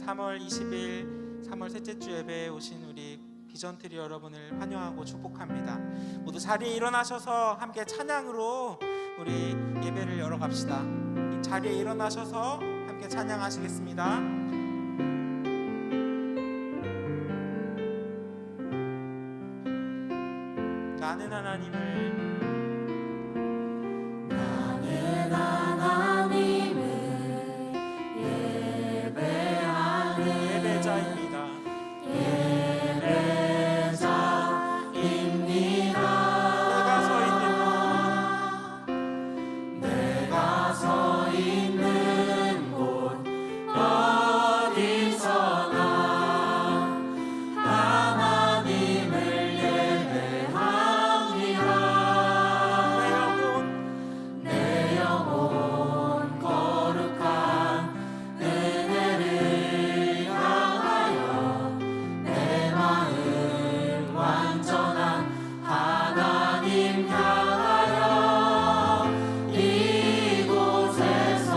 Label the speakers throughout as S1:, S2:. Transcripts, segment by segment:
S1: 3월 20일 3월 셋째 주 예배에 오신 우리 비전트리 여러분을 환영하고 축복합니다. 모두 자리에 일어나셔서 함께 찬양으로 우리 예배를 열어갑시다. 이 자리에 일어나셔서 함께 찬양하시겠습니다. 나는 하나님을 예배자입니다.
S2: 내가 서 있는 곳 어디서나 하나님을 예배합니다. 내 영혼 거룩한 은혜를 향하여 내 마음 완전한 하나님 향하여 이곳에서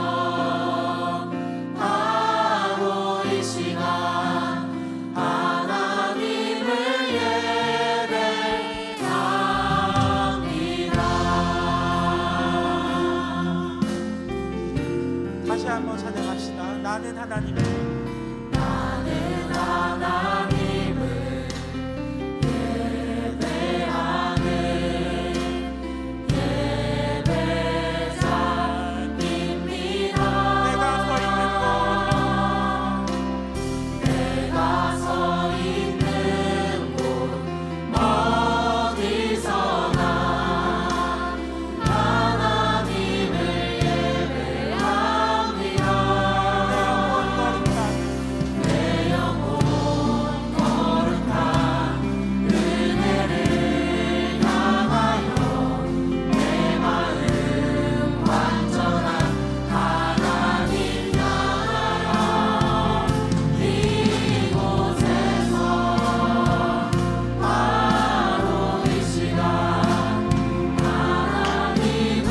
S2: 바로 이 시간 하나님을 예배합니다.
S1: 다시 한번 찬양합시다. 나는 하나님을
S2: 예배하는 예배자입니다.
S1: 내가 서 있는 곳
S2: 내가 서 있는 곳 어디서나 하나님을 예배합니다. 내 영혼 거룩한 은혜를 향하여 내 마음 완전한 하나님 향하여 이곳에서 바로 이 시간 하나님을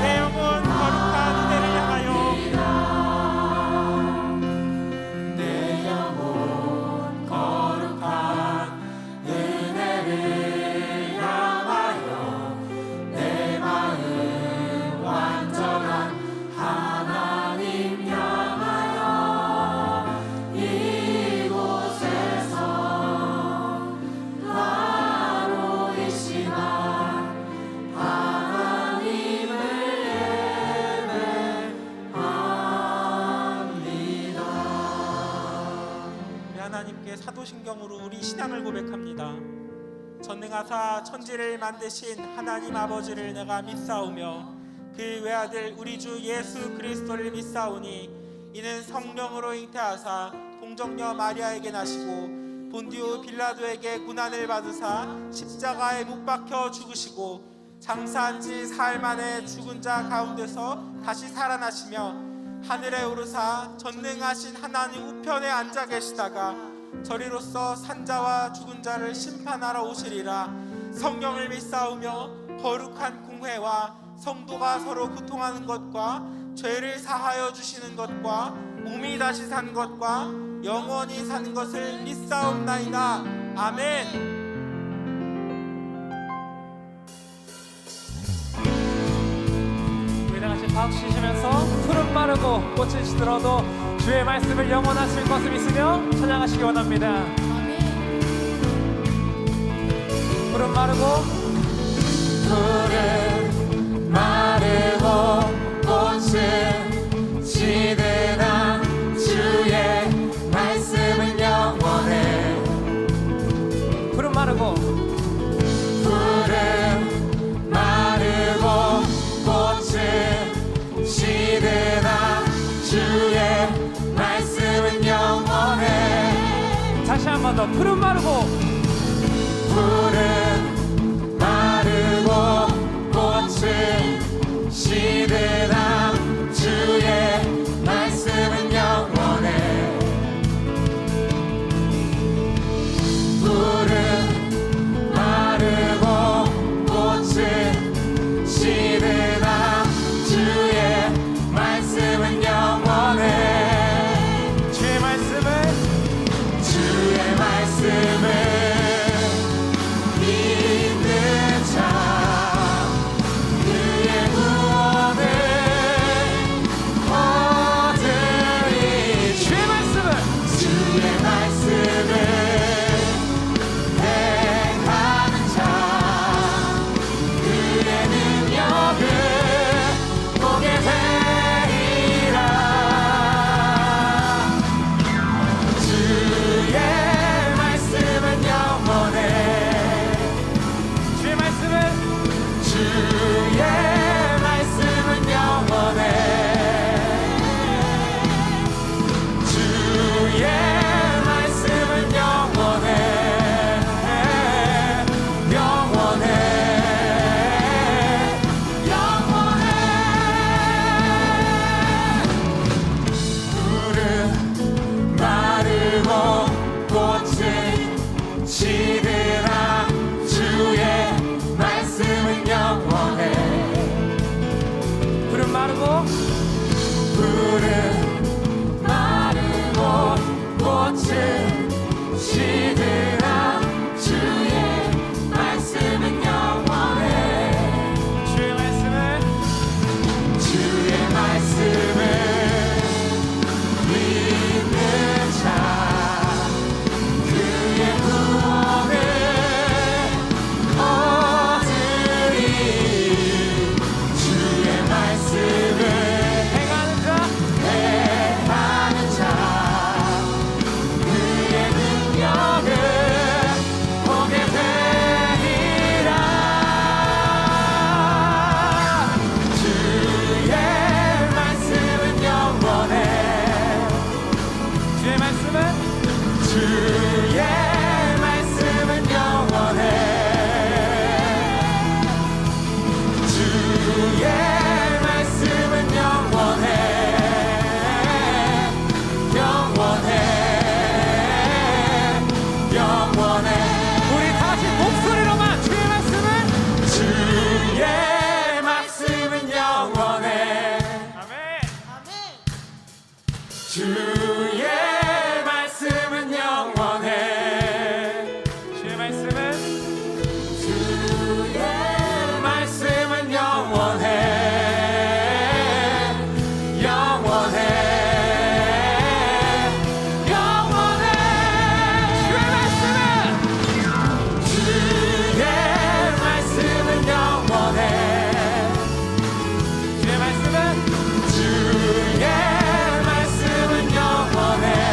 S1: 내 영혼 거룩한 내 영혼 거룩한 은혜를 향하여
S2: 내 영혼 거룩한 은혜를 향하여 내 마음 완전한 하나님 향하여 이곳에서 바로 이 시간 하나님을 예배합니다.
S1: 우리 하나님께 사도신경으로 우리 신앙을 고백합니다. 전능하사 천지를 만드신 하나님 아버지를 내가 믿사오며 그 외아들 우리 주 예수 그리스도를 믿사오니 이는 성령으로 잉태하사 동정녀 마리아에게 나시고 본디오 빌라도에게 고난을 받으사 십자가에 못 박혀 죽으시고 장사한 지 사흘 만에 죽은 자 가운데서 다시 살아나시며 하늘에 오르사 전능하신 하나님 우편에 앉아 계시다가 저리로서 산자와 죽은 자를 심판하러 오시리라. 성령을 믿사오며 거룩한 공회와 성도가 서로 교통하는 것과 죄를 사하여 주시는 것과 몸이 다시 산 것과 영원히 사는 것을 믿사옵나이다. 아멘.
S3: 우리 다 같이 박수 치시면서 푸른 마르고 꽃을 시들어도 주의 말씀을 영원하실 것을 믿으며 찬양하시기 원합니다. 푸른 마르고
S2: 푸른 마르고 꽃은 시드나 주의 말씀은 영원해.
S3: 푸른 마르고
S2: 푸른 마르고 꽃은 시드나 주의
S3: 다시 한 번 더. 푸른 마르고
S2: 푸른 마르고 꽃은 시드나 주의 말씀은 영원해. 푸른 마르고 꽃은 시드나 주의 말씀은 영원해.
S3: 주의 말씀을
S2: 믿는 자 그의 구원을 얻으리.
S3: 주의 말씀을
S2: 행하는 자 그의 능력을 보게 되리라. 주의 말씀은 영원해.
S3: 주의 말씀은
S2: 주의 말씀은 영원해. 주의 말씀은 영원해. 영원해. 영원해. 푸른 마르고 꽃은 시드나 주의 말씀은 영원해.
S3: 푸른 마르고
S2: 푸른 마르고 꽃은 시드나 주의 말씀은 영원해.
S3: 주의 말씀을
S2: 주의 말씀을 믿는 자 그의 구원을 얻으리. 주의 말씀을
S3: 행하는 자
S2: 행하는 자 그의 능력을 보게 되리라. 주의 말씀은 영원해.
S3: 주의 말씀은
S2: 주의 말씀은 영원해. 주의 말씀은 영원해. 영원해. 영원해.
S3: 우리 다 같이 목소리로만 주의 말씀은
S2: 주의 말씀은 영원해.
S3: 아멘.
S2: 주의 말씀은 영원해.
S3: 주의 말씀은
S2: 주의 말씀은 영원해. 영원해. 영원해.
S3: 주의 말씀은
S2: 주의 말씀은 영원해.
S3: 주의 말씀은
S2: 주의 말씀은 영원해.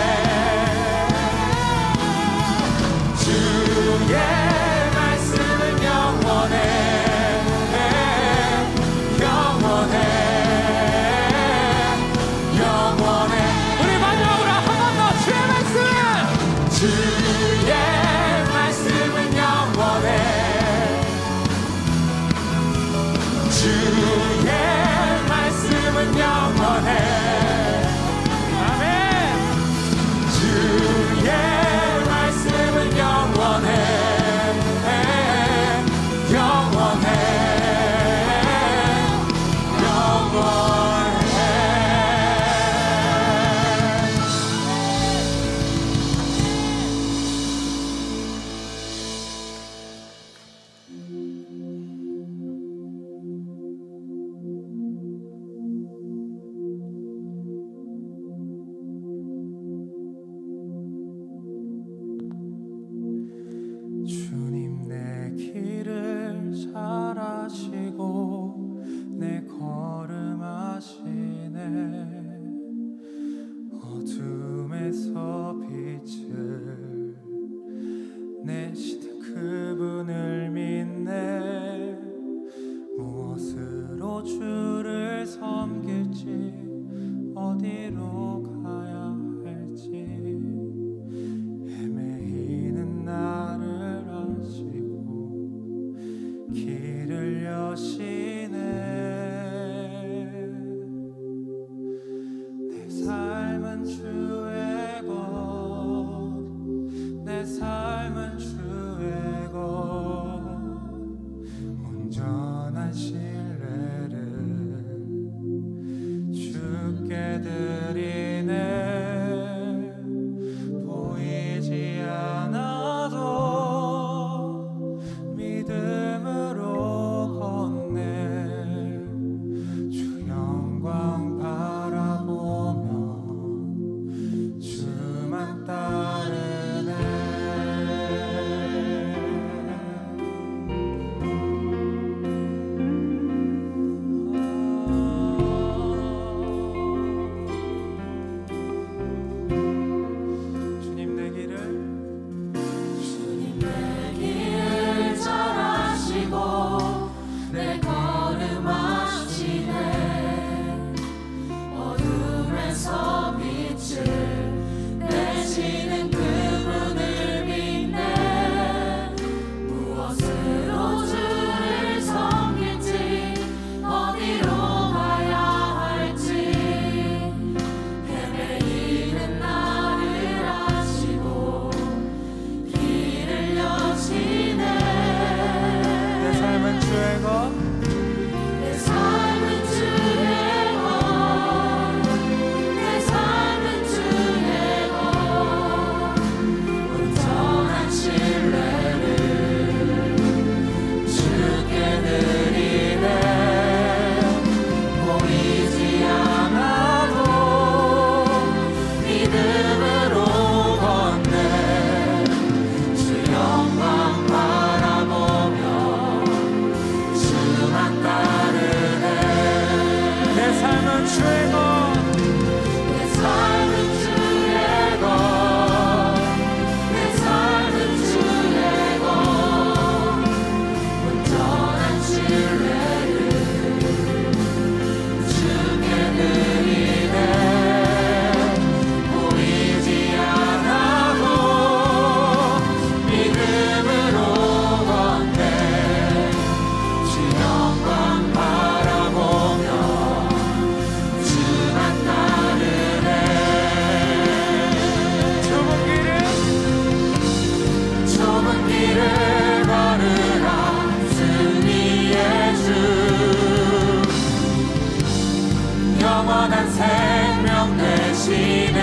S2: 되시네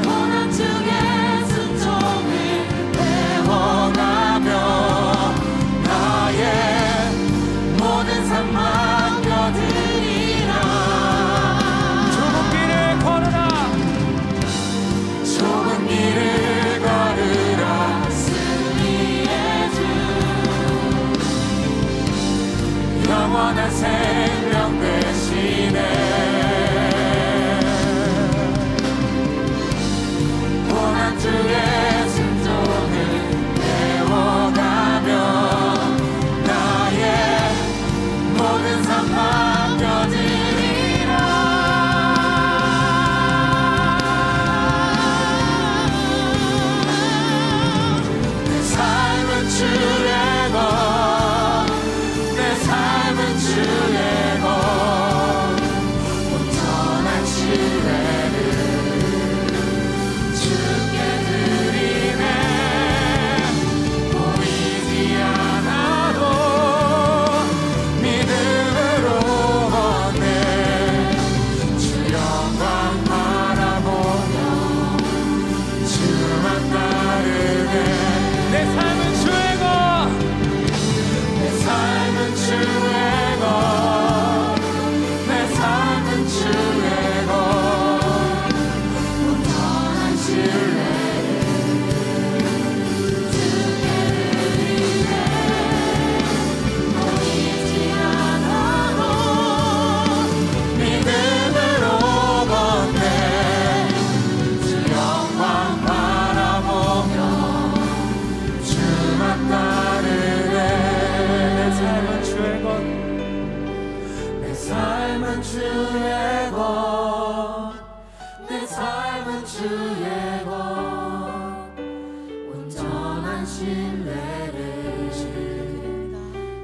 S2: 고난 중에 순종을 배워가며 나의 모든 삶 맡겨드리라
S3: 좁은 길을 걸으라
S2: 좁은 길을 걸으라 승리의 주 영원한 생명 되시네 고난 중에 순종을 배워가며 나의 모든 삶 맡겨드리라 내 삶은 주의 것 내 삶은 주의 것 온전한 신뢰를 주께 드리네 보이지 않아도 믿음으로 걷네 주 영광 바라보며 주만 따르네
S3: 내 삶은 주의 것
S2: 내 삶은 주의 것 내 삶은 주의 것 온전한 신뢰를 주께 드리네 보이지 않아도 믿음으로 걷네 주 영광 바라보며 주만 따르네
S3: 내 삶은 주의 것
S2: 내 삶은 주의 것 내 삶은 주의 것 온전한 신뢰를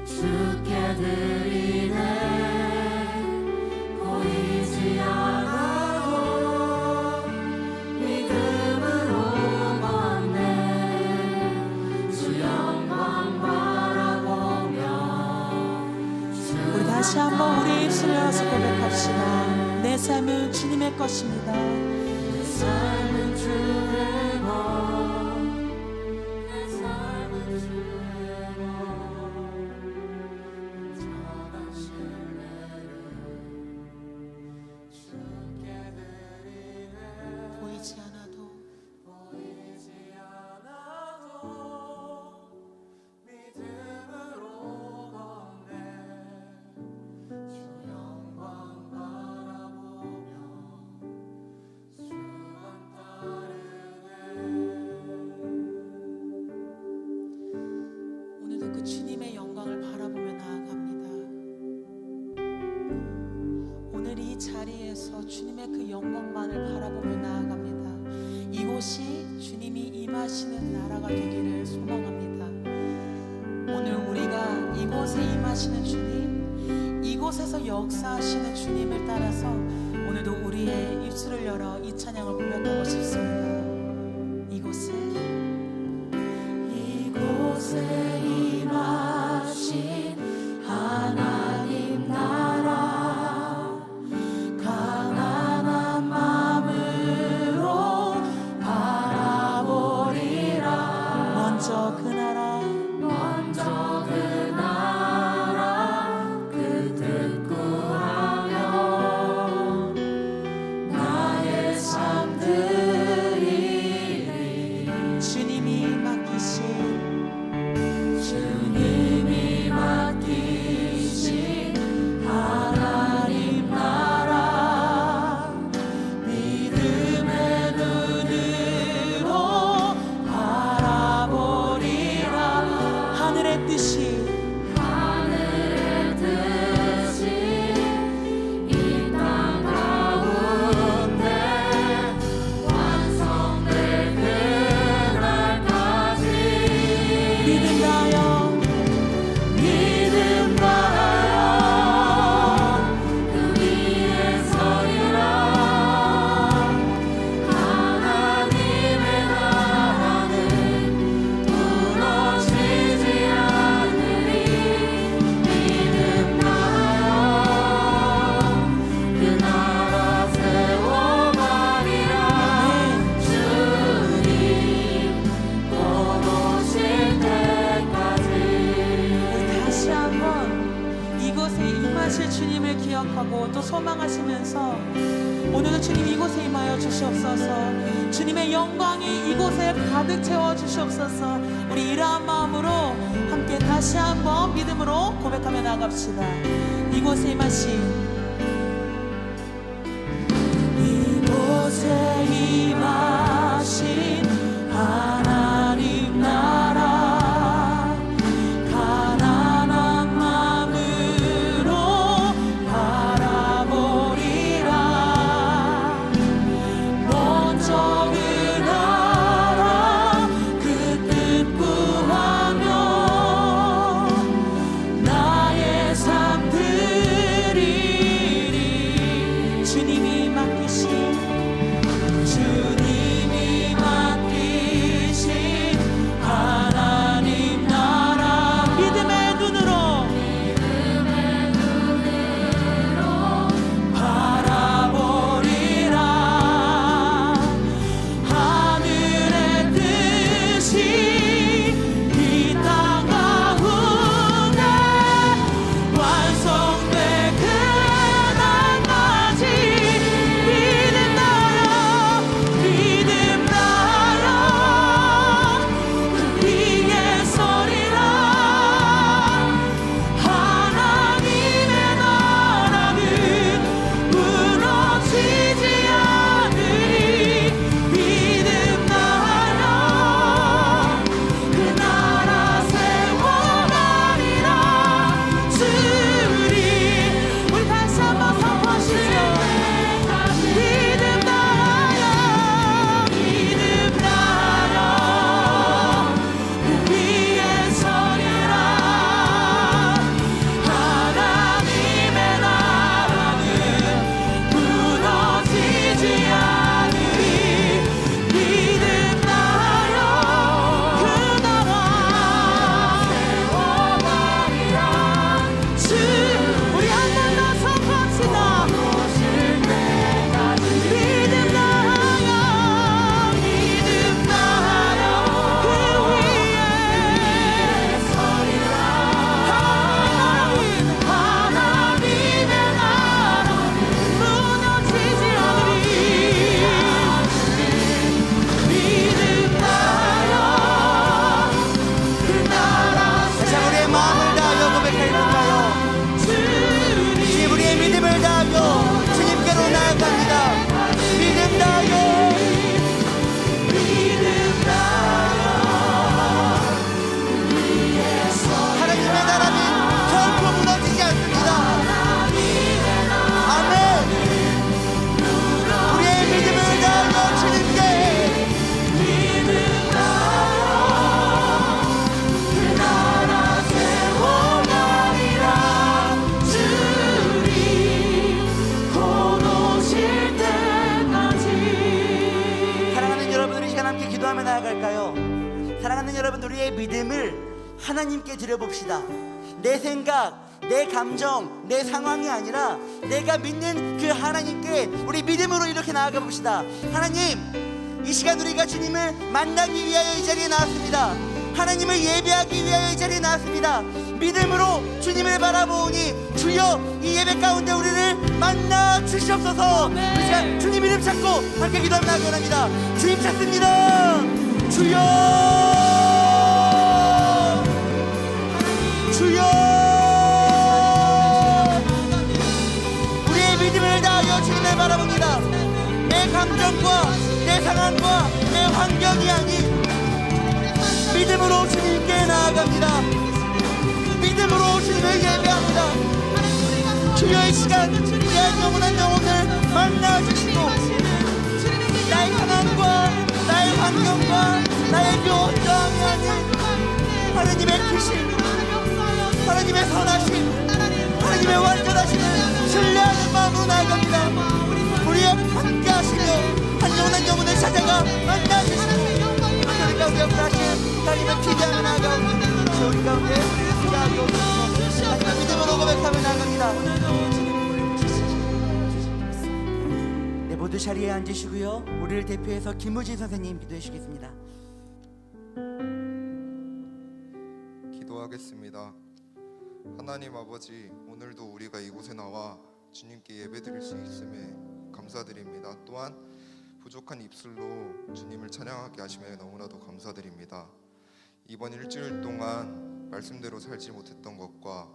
S2: 주께 드리네 보이지 않아도 믿음으로 걷네 주 영광 바라보며
S4: 우리 다시 한번 우리 입술을 열어서 고백합시다. 내 삶은 주님의 것입니다.
S2: 내 삶은 주의 것 내 삶은 주의 것 온전한 신뢰를 주께 드리네
S4: 보이지 않아도
S2: 보이지 않아도 믿음으로 걷네 주 영광 바라보며 주만 따르네
S4: 오늘도 그 주님의 영광을 바라보며 나아갑니다. 오늘 이 자리에서 주님의 그 영광만을 바라보며 나아갑니다. 이곳이 주님이 임하시는 나라가 되기를 소망합니다. 오늘 우리가 이곳에 임하시는 주님, 이곳에서 역사하시는 주님을 따라서 오늘도 우리의 입술을 열어 이 찬양을 고백하고 싶습니다. 이곳에
S2: 임하신 하나님 나라 가난한 마음으로 바라보리라
S4: 먼저 그 나라
S2: 먼저 그 나라 그 뜻 구하며 나의 삶 드리리
S4: 주님이 맡기신 부활하실 주님을 기억하고 또 소망하시면서 오늘도 주님 이곳에 임하여 주시옵소서. 주님의 영광이 이곳에 가득 채워 주시옵소서. 우리 이러한 마음으로 함께 다시 한번 믿음으로 고백하며 나갑시다. 이곳에 임하신 이곳에 임하신 하나님 나라 가난한 마음으로 바라보리라. 먼저 그 나라 그 뜻 구하며 나의 삶 드리리. 주님이 맡기신 하나님 나라 믿음의 눈으로 바라보리라. 하늘의 뜻이 이 땅 가운데 완성될 그날까지 믿음 나라 믿음 나라 그 위에 서리라. 하나님의 나라는 무너지지 않으리. 믿음 나라 그 나라 세워가리라. 주리 우리 다시 한번 선포하시죠. 믿음 나라 믿음 나라 그 위에 서리라. 하나님의 나라는 무너지지 않으리. 믿음 나라 그 나라 세워가리라. 주 우리 한 번 더 선포합시다. 믿음 나라 믿음 나라 그 위에 서리라. 하나님의 나라 무너지지 않으리. 믿음 나라 그 나라
S5: 자, 우리의 마음을 다하여 고백할까요?
S4: 주님
S5: 주님, 우리의 믿음을 다하여 주님께로 나아갑니다. 믿음 다하여
S4: 믿음 나라
S5: 하나님의 나라는 결코 무너지지 않습니다. 아멘. 우리의 믿음을 다하여 주님께
S4: 믿음 나라 그 나라 세워가리라. 주님 곧 오실 때까지.
S5: 사랑하는 여러분, 우리 시간 함께 기도하며 나아갈까요? 사랑하는 여러분, 우리의 믿음을 하나님께 드려봅시다. 내 생각, 내 감정, 내 상황이 아니라 내가 믿는 그 하나님께 우리 믿음으로 이렇게 나아가 봅시다. 하나님, 이 시간 우리가 주님을 만나기 위하여 이 자리에 나왔습니다. 하나님을 예배하기 위하여 이 자리에 나왔습니다. 믿음으로 주님을 바라보니 주여 이 예배 가운데 우리를 만나 주시옵소서. 우리 시간 주님 이름 찾고 함께 기도하며 나아가기 원합니다. 주님 찾습니다. 주여 주여. 우리의 믿음을 다하여 주님을 바라봅니다. 내 감정과 내 상황과 내 환경이 아닌 믿음으로 주님께 나아갑니다. 믿음으로 주님을 예배합니다. 주여 이 시간 우리의 영원한 영혼을 만나주시고 나의 상황과 나의 환경과 나의 교정이 아닌 하나님의 크신 하나님의 선하심 하나님의 완전하심을 신뢰하는 마음으로 나아갑니다. 우리의 함께 하시며 한 영혼한 영혼을 찾아가 만나주시고 우리 가운데 역사하신 하나님을 기대하며 나아가옵니다. 우리 가운데 나아가옵소서. 하나님의 믿음으로 고백하며 나아갑니다. 네, 모두 자리에 앉으시고요. 우리를 대표해서 김우진 선생님 기도해 주시겠습니다.
S6: 기도하겠습니다. 하나님 아버지, 오늘도 우리가 이곳에 나와 주님께 예배드릴 수 있음에 감사드립니다. 또한 부족한 입술로 주님을 찬양하게 하심에 너무나도 감사드립니다. 이번 일주일 동안 말씀대로 살지 못했던 것과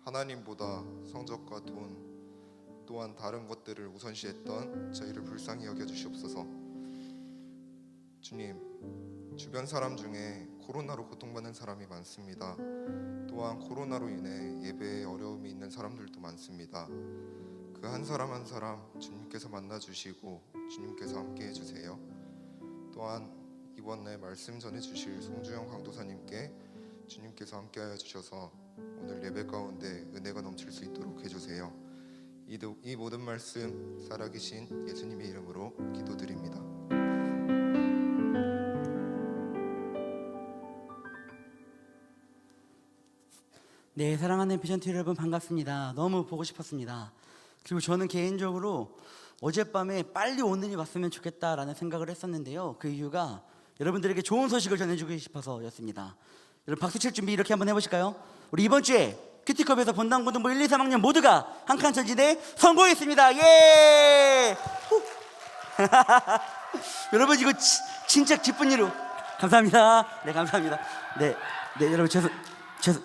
S6: 하나님보다 성적과 돈 또한 다른 것들을 우선시했던 저희를 불쌍히 여겨주시옵소서. 주님, 주변 사람 중에 코로나로 고통받는 사람이 많습니다. 또한 코로나로 인해 예배에 어려움이 있는 사람들도 많습니다. 그 한 사람 한 사람 주님께서 만나주시고 주님께서 함께 해주세요. 또한 이번에 말씀 전해주실 송주영 강도사님께 주님께서 함께하여 주셔서 오늘 예배 가운데 은혜가 넘칠 수 있도록 해주세요. 이 모든 말씀 살아계신 예수님의 이름으로 기도드립니다.
S5: 네, 사랑하는 비전T 여러분 반갑습니다. 너무 보고 싶었습니다. 그리고 저는 개인적으로 어젯밤에 빨리 오늘이 왔으면 좋겠다라는 생각을 했었는데요. 그 이유가 여러분들에게 좋은 소식을 전해주고 싶어서였습니다. 여러분 박수 칠 준비 이렇게 한번 해보실까요? 우리 이번 주에 큐티컵에서 본당 고등부 1, 2, 3학년 모두가 한 칸 전진에 성공했습니다. 예! 여러분 이거 진짜 기쁜 일로 감사합니다. 네, 감사합니다. 네, 여러분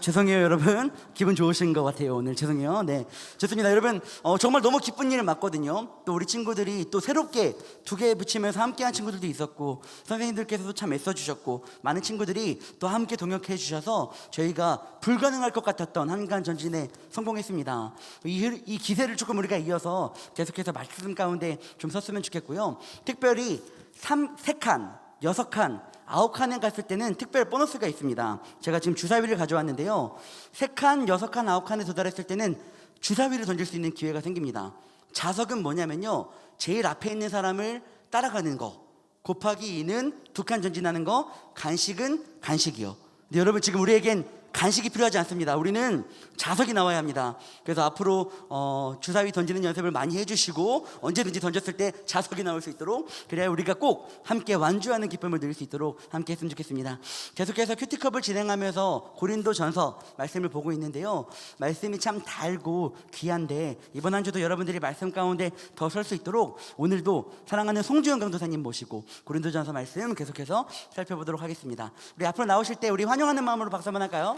S5: 죄송해요 여러분. 기분 좋으신 것 같아요 오늘. 죄송해요. 네, 좋습니다 여러분. 정말 너무 기쁜 일 맞거든요. 또 우리 친구들이 또 새롭게 2개 붙이면서 함께한 친구들도 있었고 선생님들께서도 참 애써주셨고 많은 친구들이 또 함께 동역해 주셔서 저희가 불가능할 것 같았던 한간 전진에 성공했습니다. 이 기세를 조금 우리가 이어서 계속해서 말씀 가운데 좀 섰으면 좋겠고요. 특별히 3칸 6칸 9칸에 갔을 때는 특별 보너스가 있습니다. 제가 지금 주사위를 가져왔는데요. 3칸, 6칸, 9칸에 도달했을 때는 주사위를 던질 수 있는 기회가 생깁니다. 자석은 뭐냐면요, 제일 앞에 있는 사람을 따라가는 거 곱하기 2는 2칸 전진하는 거, 간식은 간식이요. 근데 여러분 지금 우리에겐 간식이 필요하지 않습니다. 우리는 자석이 나와야 합니다. 그래서 앞으로 주사위 던지는 연습을 많이 해주시고 언제든지 던졌을 때 자석이 나올 수 있도록, 그래야 우리가 꼭 함께 완주하는 기쁨을 누릴 수 있도록 함께 했으면 좋겠습니다. 계속해서 큐티컵을 진행하면서 고린도전서 말씀을 보고 있는데요. 말씀이 참 달고 귀한데 이번 한 주도 여러분들이 말씀 가운데 더 설 수 있도록 오늘도 사랑하는 송주영 강도사님 모시고 고린도전서 말씀 계속해서 살펴보도록 하겠습니다. 우리 앞으로 나오실 때 우리 환영하는 마음으로 박수 한번 할까요?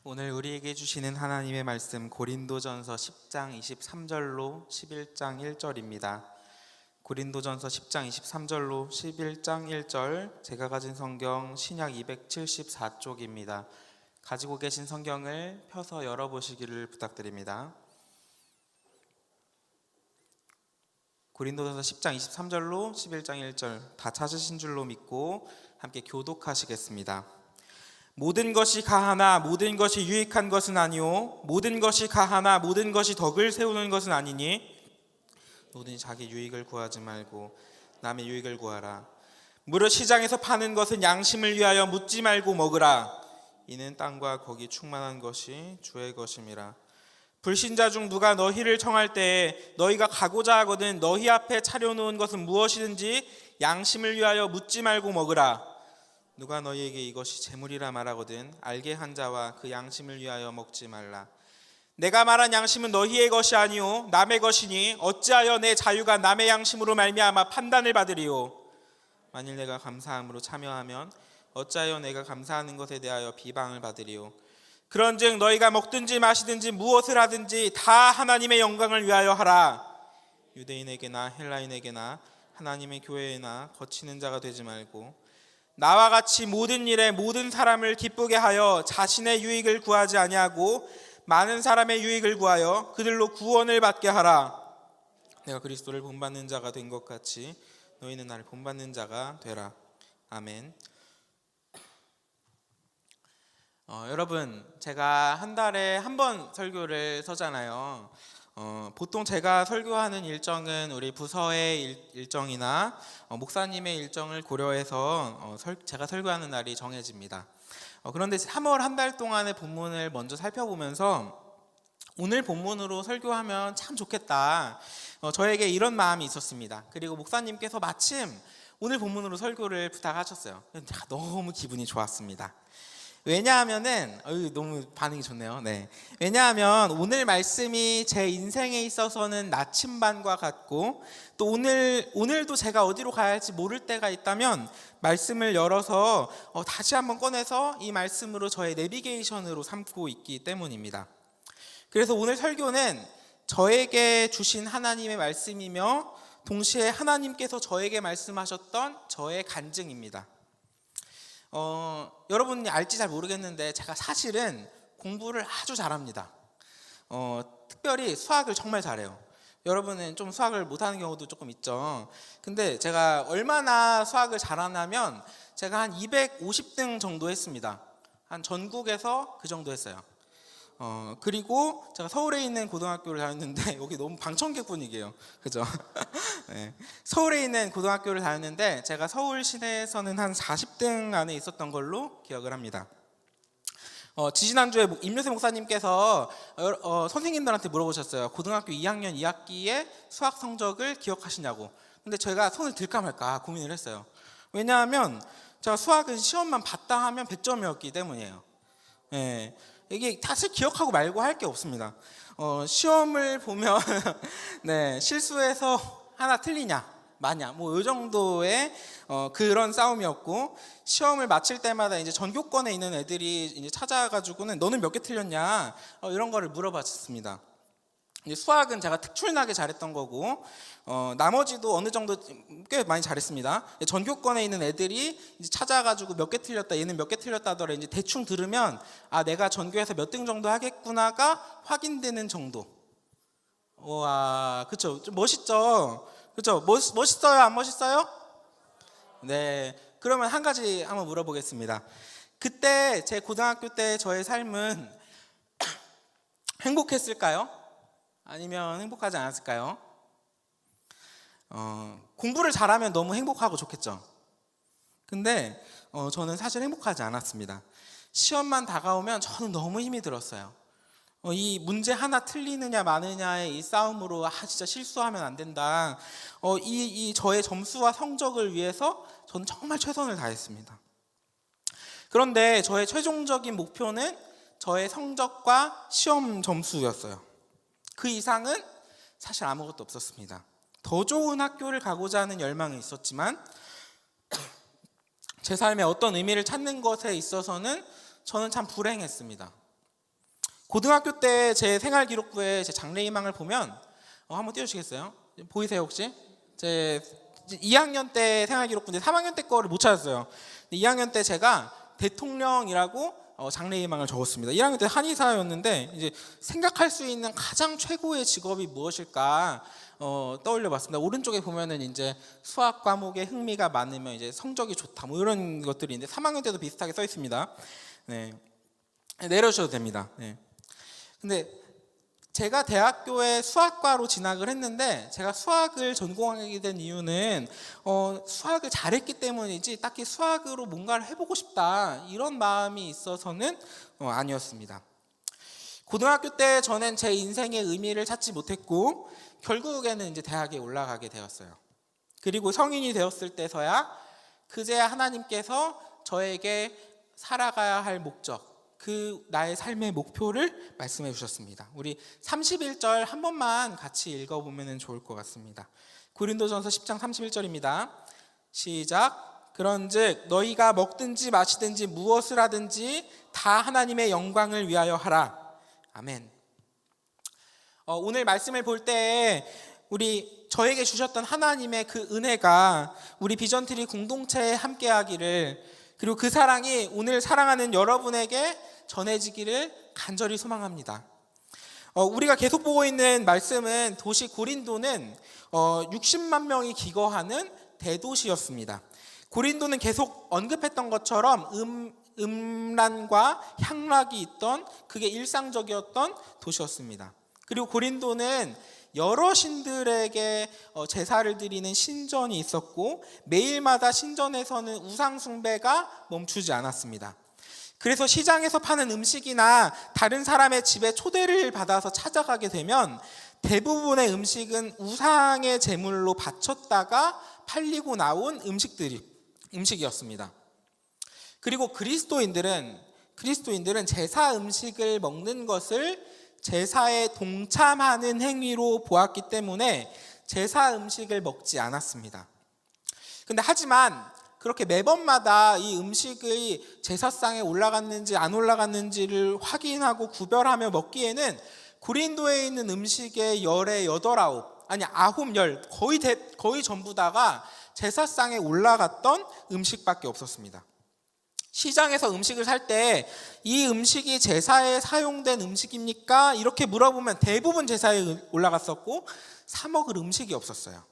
S1: 오늘 우리에게 주시는 하나님의 말씀 고린도전서 10장 23절로 11장 1절입니다. 고린도전서 10장 23절로 11장 1절, 제가 가진 성경 신약 274쪽입니다. 가지고 계신 성경을 펴서 열어보시기를 부탁드립니다. 고린도전서 10장 23절로 11장 1절 다 찾으신 줄로 믿고 함께 교독하시겠습니다. 모든 것이 가하나 모든 것이 유익한 것은 아니요 모든 것이 가하나 모든 것이 덕을 세우는 것은 아니니 누구든지 자기 유익을 구하지 말고 남의 유익을 구하라. 무릇 시장에서 파는 것은 양심을 위하여 묻지 말고 먹으라. 이는 땅과 거기 충만한 것이 주의 것임이라. 불신자 중 누가 너희를 청할 때에 너희가 가고자 하거든 너희 앞에 차려놓은 것은 무엇이든지 양심을 위하여 묻지 말고 먹으라. 누가 너희에게 이것이 재물이라 말하거든 알게 한 자와 그 양심을 위하여 먹지 말라. 내가 말한 양심은 너희의 것이 아니요 남의 것이니 어찌하여 내 자유가 남의 양심으로 말미암아 판단을 받으리요. 만일 내가 감사함으로 참여하면 어찌하여 내가 감사하는 것에 대하여 비방을 받으리요. 그런즉 너희가 먹든지 마시든지 무엇을 하든지 다 하나님의 영광을 위하여 하라. 유대인에게나 헬라인에게나 하나님의 교회에나 거치는 자가 되지 말고 나와 같이 모든 일에 모든 사람을 기쁘게 하여 자신의 유익을 구하지 아니하고 많은 사람의 유익을 구하여 그들로 구원을 받게 하라. 내가 그리스도를 본받는 자가 된 것 같이 너희는 나를 본받는 자가 되라. 아멘. 여러분, 제가 한 달에 한 번 설교를 서잖아요. 보통 제가 설교하는 일정은 우리 부서의 일정이나 목사님의 일정을 고려해서 제가 설교하는 날이 정해집니다. 그런데 3월 한 달 동안의 본문을 먼저 살펴보면서 오늘 본문으로 설교하면 참 좋겠다, 저에게 이런 마음이 있었습니다. 그리고 목사님께서 마침 오늘 본문으로 설교를 부탁하셨어요. 제가 너무 기분이 좋았습니다. 왜냐하면은 너무 반응이 좋네요. 네. 왜냐하면 오늘 말씀이 제 인생에 있어서는 나침반과 같고, 또 오늘도 제가 어디로 가야 할지 모를 때가 있다면 말씀을 열어서 다시 한번 꺼내서 이 말씀으로 저의 내비게이션으로 삼고 있기 때문입니다. 그래서 오늘 설교는 저에게 주신 하나님의 말씀이며 동시에 하나님께서 저에게 말씀하셨던 저의 간증입니다. 여러분이 알지 잘 모르겠는데 제가 사실은 공부를 아주 잘합니다. 특별히 수학을 정말 잘해요. 여러분은 좀 수학을 못하는 경우도 조금 있죠. 근데 제가 얼마나 수학을 잘하냐면 제가 한 250등 정도 했습니다. 한 전국에서 그 정도 했어요. 그리고 제가 서울에 있는 고등학교를 다녔는데 여기 너무 방청객 분위기예요. 그죠? 네. 서울에 있는 고등학교를 다녔는데 제가 서울 시내에서는 한 40등 안에 있었던 걸로 기억을 합니다. 지지난주에 임요세 목사님께서 선생님들한테 물어보셨어요. 고등학교 2학년 2학기에 수학 성적을 기억하시냐고. 근데 제가 손을 들까 말까 고민을 했어요. 왜냐하면 제가 수학은 시험만 봤다 하면 100점이었기 때문이에요. 네. 이게 사실 기억하고 말고 할 게 없습니다. 시험을 보면 네, 실수해서 하나 틀리냐 마냐 뭐 이 정도의 그런 싸움이었고, 시험을 마칠 때마다 이제 전교권에 있는 애들이 이제 찾아가지고는 너는 몇 개 틀렸냐 이런 거를 물어봤습니다. 수학은 제가 특출나게 잘했던 거고, 나머지도 어느 정도 꽤 많이 잘했습니다. 전교권에 있는 애들이 이제 찾아가지고 몇 개 틀렸다, 얘는 몇 개 틀렸다 하더라 이제 대충 들으면 내가 전교에서 몇 등 정도 하겠구나가 확인되는 정도. 와, 그렇죠? 좀 멋있죠? 그렇죠? 멋있어요? 안 멋있어요? 네. 그러면 한 가지 한번 물어보겠습니다. 그때 제 고등학교 때 저의 삶은 행복했을까요? 아니면 행복하지 않았을까요? 공부를 잘하면 너무 행복하고 좋겠죠. 근데 저는 사실 행복하지 않았습니다. 시험만 다가오면 저는 너무 힘이 들었어요. 이 문제 하나 틀리느냐 마느냐의 이 싸움으로 진짜 실수하면 안 된다. 이 저의 점수와 성적을 위해서 저는 정말 최선을 다했습니다. 그런데 저의 최종적인 목표는 저의 성적과 시험 점수였어요. 그 이상은 사실 아무것도 없었습니다. 더 좋은 학교를 가고자 하는 열망이 있었지만 제 삶에 어떤 의미를 찾는 것에 있어서는 저는 참 불행했습니다. 고등학교 때 제 생활기록부에 제 장래희망을 보면 한번 띄워주시겠어요? 보이세요 혹시? 제 2학년 때 생활기록부인데 3학년 때 거를 못 찾았어요. 2학년 때 제가 대통령이라고 장래희망을 적었습니다. 1학년 때 한의사였는데 이제 생각할 수 있는 가장 최고의 직업이 무엇일까 떠올려봤습니다. 오른쪽에 보면은 이제 수학 과목에 흥미가 많으면 이제 성적이 좋다 뭐 이런 것들인데 3학년 때도 비슷하게 써 있습니다. 네. 내려주셔도 됩니다. 네. 근데 제가 대학교에 수학과로 진학을 했는데 제가 수학을 전공하게 된 이유는 수학을 잘했기 때문이지 딱히 수학으로 뭔가를 해보고 싶다 이런 마음이 있어서는 아니었습니다. 고등학교 때 저는 제 인생의 의미를 찾지 못했고 결국에는 이제 대학에 올라가게 되었어요. 그리고 성인이 되었을 때서야 그제야 하나님께서 저에게 살아가야 할 목적, 그 나의 삶의 목표를 말씀해 주셨습니다. 우리 31절 한 번만 같이 읽어보면 좋을 것 같습니다. 고린도전서 10장 31절입니다. 시작. 그런즉 너희가 먹든지 마시든지 무엇을 하든지 다 하나님의 영광을 위하여 하라. 아멘. 오늘 말씀을 볼 때 저에게 주셨던 하나님의 그 은혜가 우리 비전트리 공동체에 함께하기를, 그리고 그 사랑이 오늘 사랑하는 여러분에게 전해지기를 간절히 소망합니다. 우리가 계속 보고 있는 말씀은 도시 고린도는 60만 명이 기거하는 대도시였습니다. 고린도는 계속 언급했던 것처럼 음란과 향락이 있던, 그게 일상적이었던 도시였습니다. 그리고 고린도는 여러 신들에게 제사를 드리는 신전이 있었고 매일마다 신전에서는 우상 숭배가 멈추지 않았습니다. 그래서 시장에서 파는 음식이나 다른 사람의 집에 초대를 받아서 찾아가게 되면 대부분의 음식은 우상의 제물로 바쳤다가 팔리고 나온 음식이었습니다. 그리고 그리스도인들은 제사 음식을 먹는 것을 제사에 동참하는 행위로 보았기 때문에 제사 음식을 먹지 않았습니다. 근데 하지만 그렇게 매번마다 이 음식이 제사상에 올라갔는지 안 올라갔는지를 확인하고 구별하며 먹기에는 고린도에 있는 음식의 열의 8, 9, 거의 전부 다가 제사상에 올라갔던 음식밖에 없었습니다. 시장에서 음식을 살 때 이 음식이 제사에 사용된 음식입니까? 이렇게 물어보면 대부분 제사에 올라갔었고 사 먹을 음식이 없었어요.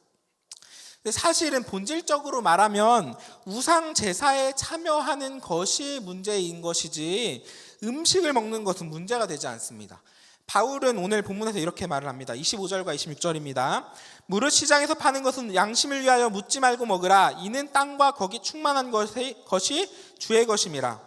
S1: 근데 사실은 본질적으로 말하면 우상 제사에 참여하는 것이 문제인 것이지 음식을 먹는 것은 문제가 되지 않습니다. 바울은 오늘 본문에서 이렇게 말을 합니다. 25절과 26절입니다. 무릇 시장에서 파는 것은 양심을 위하여 묻지 말고 먹으라. 이는 땅과 거기 충만한 것이 주의 것임이라.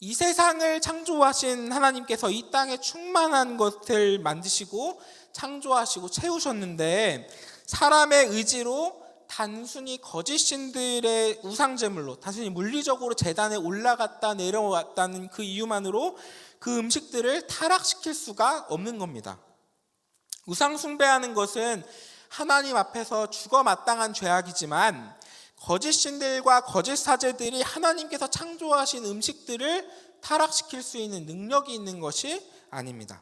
S1: 이 세상을 창조하신 하나님께서 이 땅에 충만한 것을 만드시고 창조하시고 채우셨는데 사람의 의지로 단순히 거짓 신들의 우상제물로 단순히 물리적으로 제단에 올라갔다 내려왔다는 그 이유만으로 그 음식들을 타락시킬 수가 없는 겁니다. 우상 숭배하는 것은 하나님 앞에서 죽어 마땅한 죄악이지만 거짓 신들과 거짓 사제들이 하나님께서 창조하신 음식들을 타락시킬 수 있는 능력이 있는 것이 아닙니다.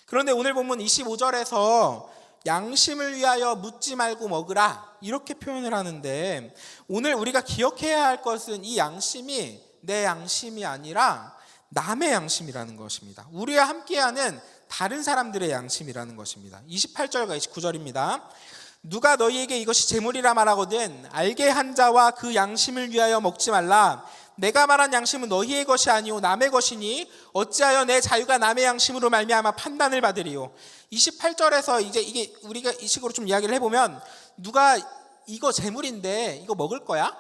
S1: 그런데 오늘 본문 25절에서 양심을 위하여 묻지 말고 먹으라 이렇게 표현을 하는데 오늘 우리가 기억해야 할 것은 이 양심이 내 양심이 아니라 남의 양심이라는 것입니다. 우리와 함께하는 다른 사람들의 양심이라는 것입니다. 28절과 29절입니다. 누가 너희에게 이것이 재물이라 말하거든 알게 한 자와 그 양심을 위하여 먹지 말라. 내가 말한 양심은 너희의 것이 아니오 남의 것이니 어찌하여 내 자유가 남의 양심으로 말미암아 판단을 받으리요. 28절에서 이게 우리가 이 식으로 좀 이야기를 해보면 누가 이거 재물인데 이거 먹을 거야?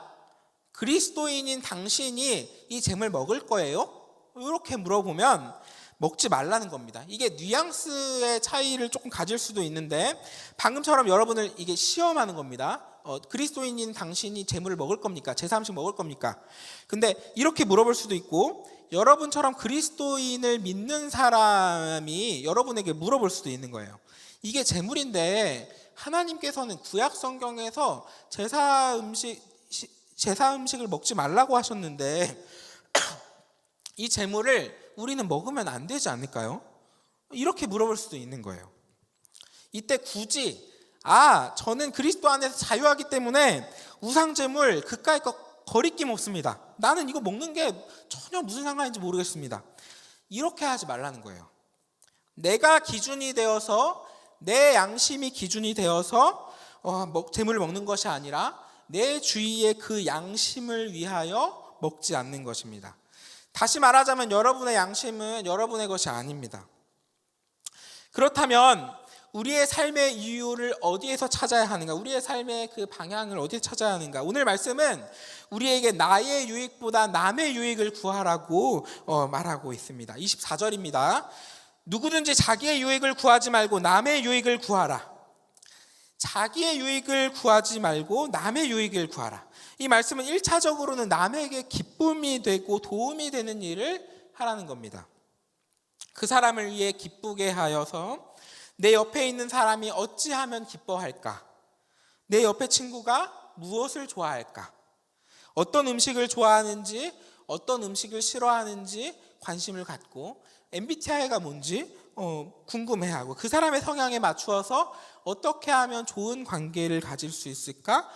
S1: 그리스도인인 당신이 이 재물 먹을 거예요? 이렇게 물어보면 먹지 말라는 겁니다. 이게 뉘앙스의 차이를 조금 가질 수도 있는데 방금처럼 여러분을 이게 시험하는 겁니다. 그리스도인인 당신이 재물을 먹을 겁니까? 제사 음식 먹을 겁니까? 근데 이렇게 물어볼 수도 있고 여러분처럼 그리스도인을 믿는 사람이 여러분에게 물어볼 수도 있는 거예요. 이게 재물인데 하나님께서는 구약 성경에서 제사 음식을 먹지 말라고 하셨는데 이 재물을 우리는 먹으면 안 되지 않을까요? 이렇게 물어볼 수도 있는 거예요. 이때 굳이 저는 그리스도 안에서 자유하기 때문에 우상제물 그까이 거 거리낌 없습니다. 나는 이거 먹는 게 전혀 무슨 상관인지 모르겠습니다. 이렇게 하지 말라는 거예요. 내가 기준이 되어서 내 양심이 기준이 되어서 재물을 먹는 것이 아니라 내 주위의 그 양심을 위하여 먹지 않는 것입니다. 다시 말하자면 여러분의 양심은 여러분의 것이 아닙니다. 그렇다면 우리의 삶의 이유를 어디에서 찾아야 하는가? 우리의 삶의 그 방향을 어디에 찾아야 하는가? 오늘 말씀은 우리에게 나의 유익보다 남의 유익을 구하라고 말하고 있습니다. 24절입니다. 누구든지 자기의 유익을 구하지 말고 남의 유익을 구하라. 자기의 유익을 구하지 말고 남의 유익을 구하라. 이 말씀은 1차적으로는 남에게 기쁨이 되고 도움이 되는 일을 하라는 겁니다. 그 사람을 위해 기쁘게 하여서 내 옆에 있는 사람이 어찌하면 기뻐할까? 내 옆에 친구가 무엇을 좋아할까? 어떤 음식을 좋아하는지, 어떤 음식을 싫어하는지 관심을 갖고 MBTI가 뭔지 궁금해하고 그 사람의 성향에 맞추어서 어떻게 하면 좋은 관계를 가질 수 있을까?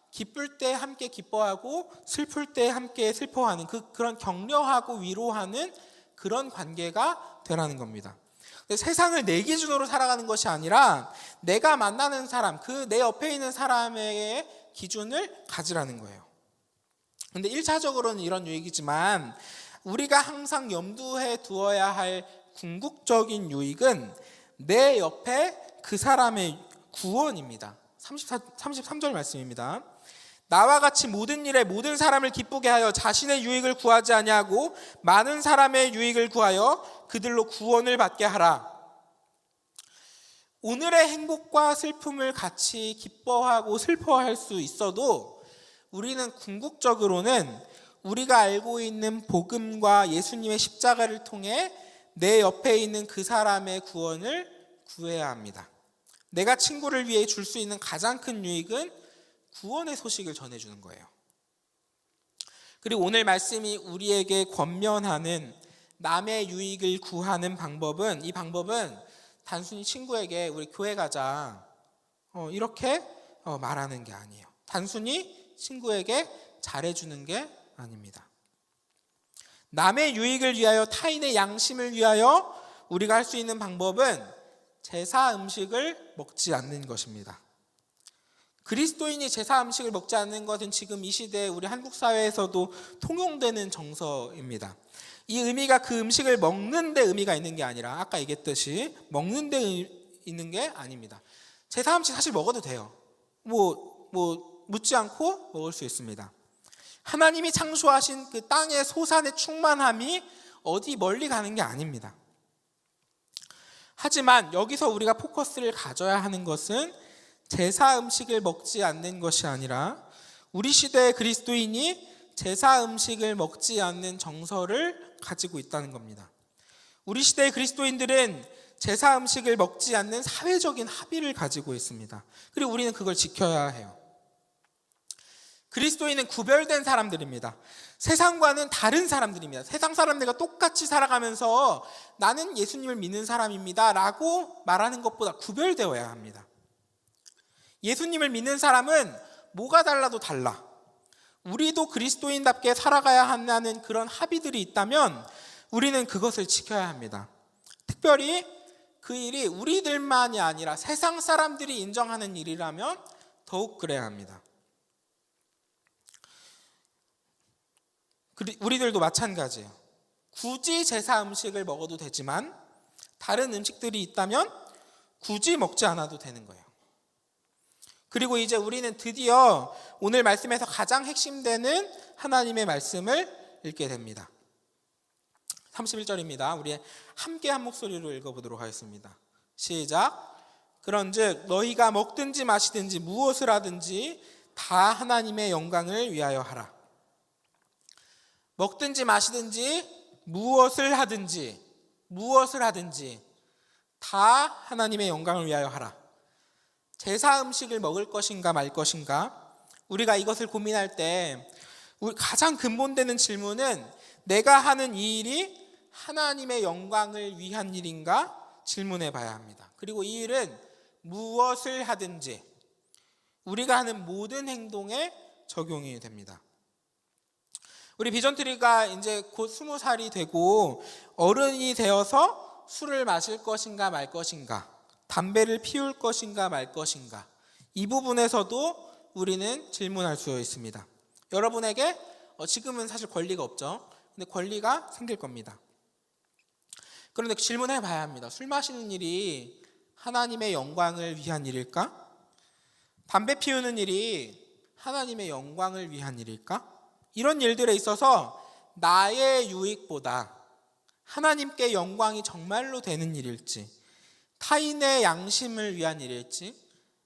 S1: 기쁠 때 함께 기뻐하고 슬플 때 함께 슬퍼하는 그런 격려하고 위로하는 그런 관계가 되라는 겁니다. 세상을 내 기준으로 살아가는 것이 아니라 내가 만나는 사람, 그 내 옆에 있는 사람의 기준을 가지라는 거예요. 근데 1차적으로는 이런 유익이지만 우리가 항상 염두에 두어야 할 궁극적인 유익은 내 옆에 그 사람의 구원입니다. 33절 말씀입니다. 나와 같이 모든 일에 모든 사람을 기쁘게 하여 자신의 유익을 구하지 아니하고 많은 사람의 유익을 구하여 그들로 구원을 받게 하라. 오늘의 행복과 슬픔을 같이 기뻐하고 슬퍼할 수 있어도 우리는 궁극적으로는 우리가 알고 있는 복음과 예수님의 십자가를 통해 내 옆에 있는 그 사람의 구원을 구해야 합니다. 내가 친구를 위해 줄 수 있는 가장 큰 유익은 구원의 소식을 전해주는 거예요. 그리고 오늘 말씀이 우리에게 권면하는 남의 유익을 구하는 방법은, 이 방법은 단순히 친구에게 우리 교회 가자 이렇게 말하는 게 아니에요. 단순히 친구에게 잘해주는 게 아닙니다. 남의 유익을 위하여, 타인의 양심을 위하여 우리가 할 수 있는 방법은 제사 음식을 먹지 않는 것입니다. 그리스도인이 제사 음식을 먹지 않는 것은 지금 이 시대에 우리 한국 사회에서도 통용되는 정서입니다. 이 의미가 그 음식을 먹는 데 의미가 있는 게 아니라 아까 얘기했듯이 먹는 데 있는 게 아닙니다. 제사 음식 사실 먹어도 돼요. 묻지 않고 먹을 수 있습니다. 하나님이 창조하신 그 땅의 소산의 충만함이 어디 멀리 가는 게 아닙니다. 하지만 여기서 우리가 포커스를 가져야 하는 것은 제사 음식을 먹지 않는 것이 아니라 우리 시대의 그리스도인이 제사 음식을 먹지 않는 정서를 가지고 있다는 겁니다. 우리 시대의 그리스도인들은 제사 음식을 먹지 않는 사회적인 합의를 가지고 있습니다. 그리고 우리는 그걸 지켜야 해요. 그리스도인은 구별된 사람들입니다. 세상과는 다른 사람들입니다. 세상 사람들과 똑같이 살아가면서 나는 예수님을 믿는 사람입니다 라고 말하는 것보다 구별되어야 합니다. 예수님을 믿는 사람은 뭐가 달라도 달라. 우리도 그리스도인답게 살아가야 한다는 그런 합의들이 있다면 우리는 그것을 지켜야 합니다. 특별히 그 일이 우리들만이 아니라 세상 사람들이 인정하는 일이라면 더욱 그래야 합니다. 우리들도 마찬가지예요. 굳이 제사 음식을 먹어도 되지만 다른 음식들이 있다면 굳이 먹지 않아도 되는 거예요. 그리고 이제 우리는 드디어 오늘 말씀에서 가장 핵심되는 하나님의 말씀을 읽게 됩니다. 31절입니다. 우리 함께 한 목소리로 읽어보도록 하겠습니다. 시작. 그런즉 너희가 먹든지 마시든지 무엇을 하든지 다 하나님의 영광을 위하여 하라. 먹든지 마시든지 무엇을 하든지 다 하나님의 영광을 위하여 하라. 제사 음식을 먹을 것인가 말 것인가, 우리가 이것을 고민할 때 가장 근본되는 질문은 내가 하는 이 일이 하나님의 영광을 위한 일인가 질문해 봐야 합니다. 그리고 이 일은 무엇을 하든지 우리가 하는 모든 행동에 적용이 됩니다. 우리 비전트리가 이제 곧 20살이 되고 어른이 되어서 술을 마실 것인가 말 것인가, 담배를 피울 것인가 말 것인가, 이 부분에서도 우리는 질문할 수 있습니다. 여러분에게 지금은 사실 권리가 없죠. 근데 권리가 생길 겁니다. 그런데 질문해 봐야 합니다. 술 마시는 일이 하나님의 영광을 위한 일일까? 담배 피우는 일이 하나님의 영광을 위한 일일까? 이런 일들에 있어서 나의 유익보다 하나님께 영광이 정말로 되는 일일지, 타인의 양심을 위한 일일지,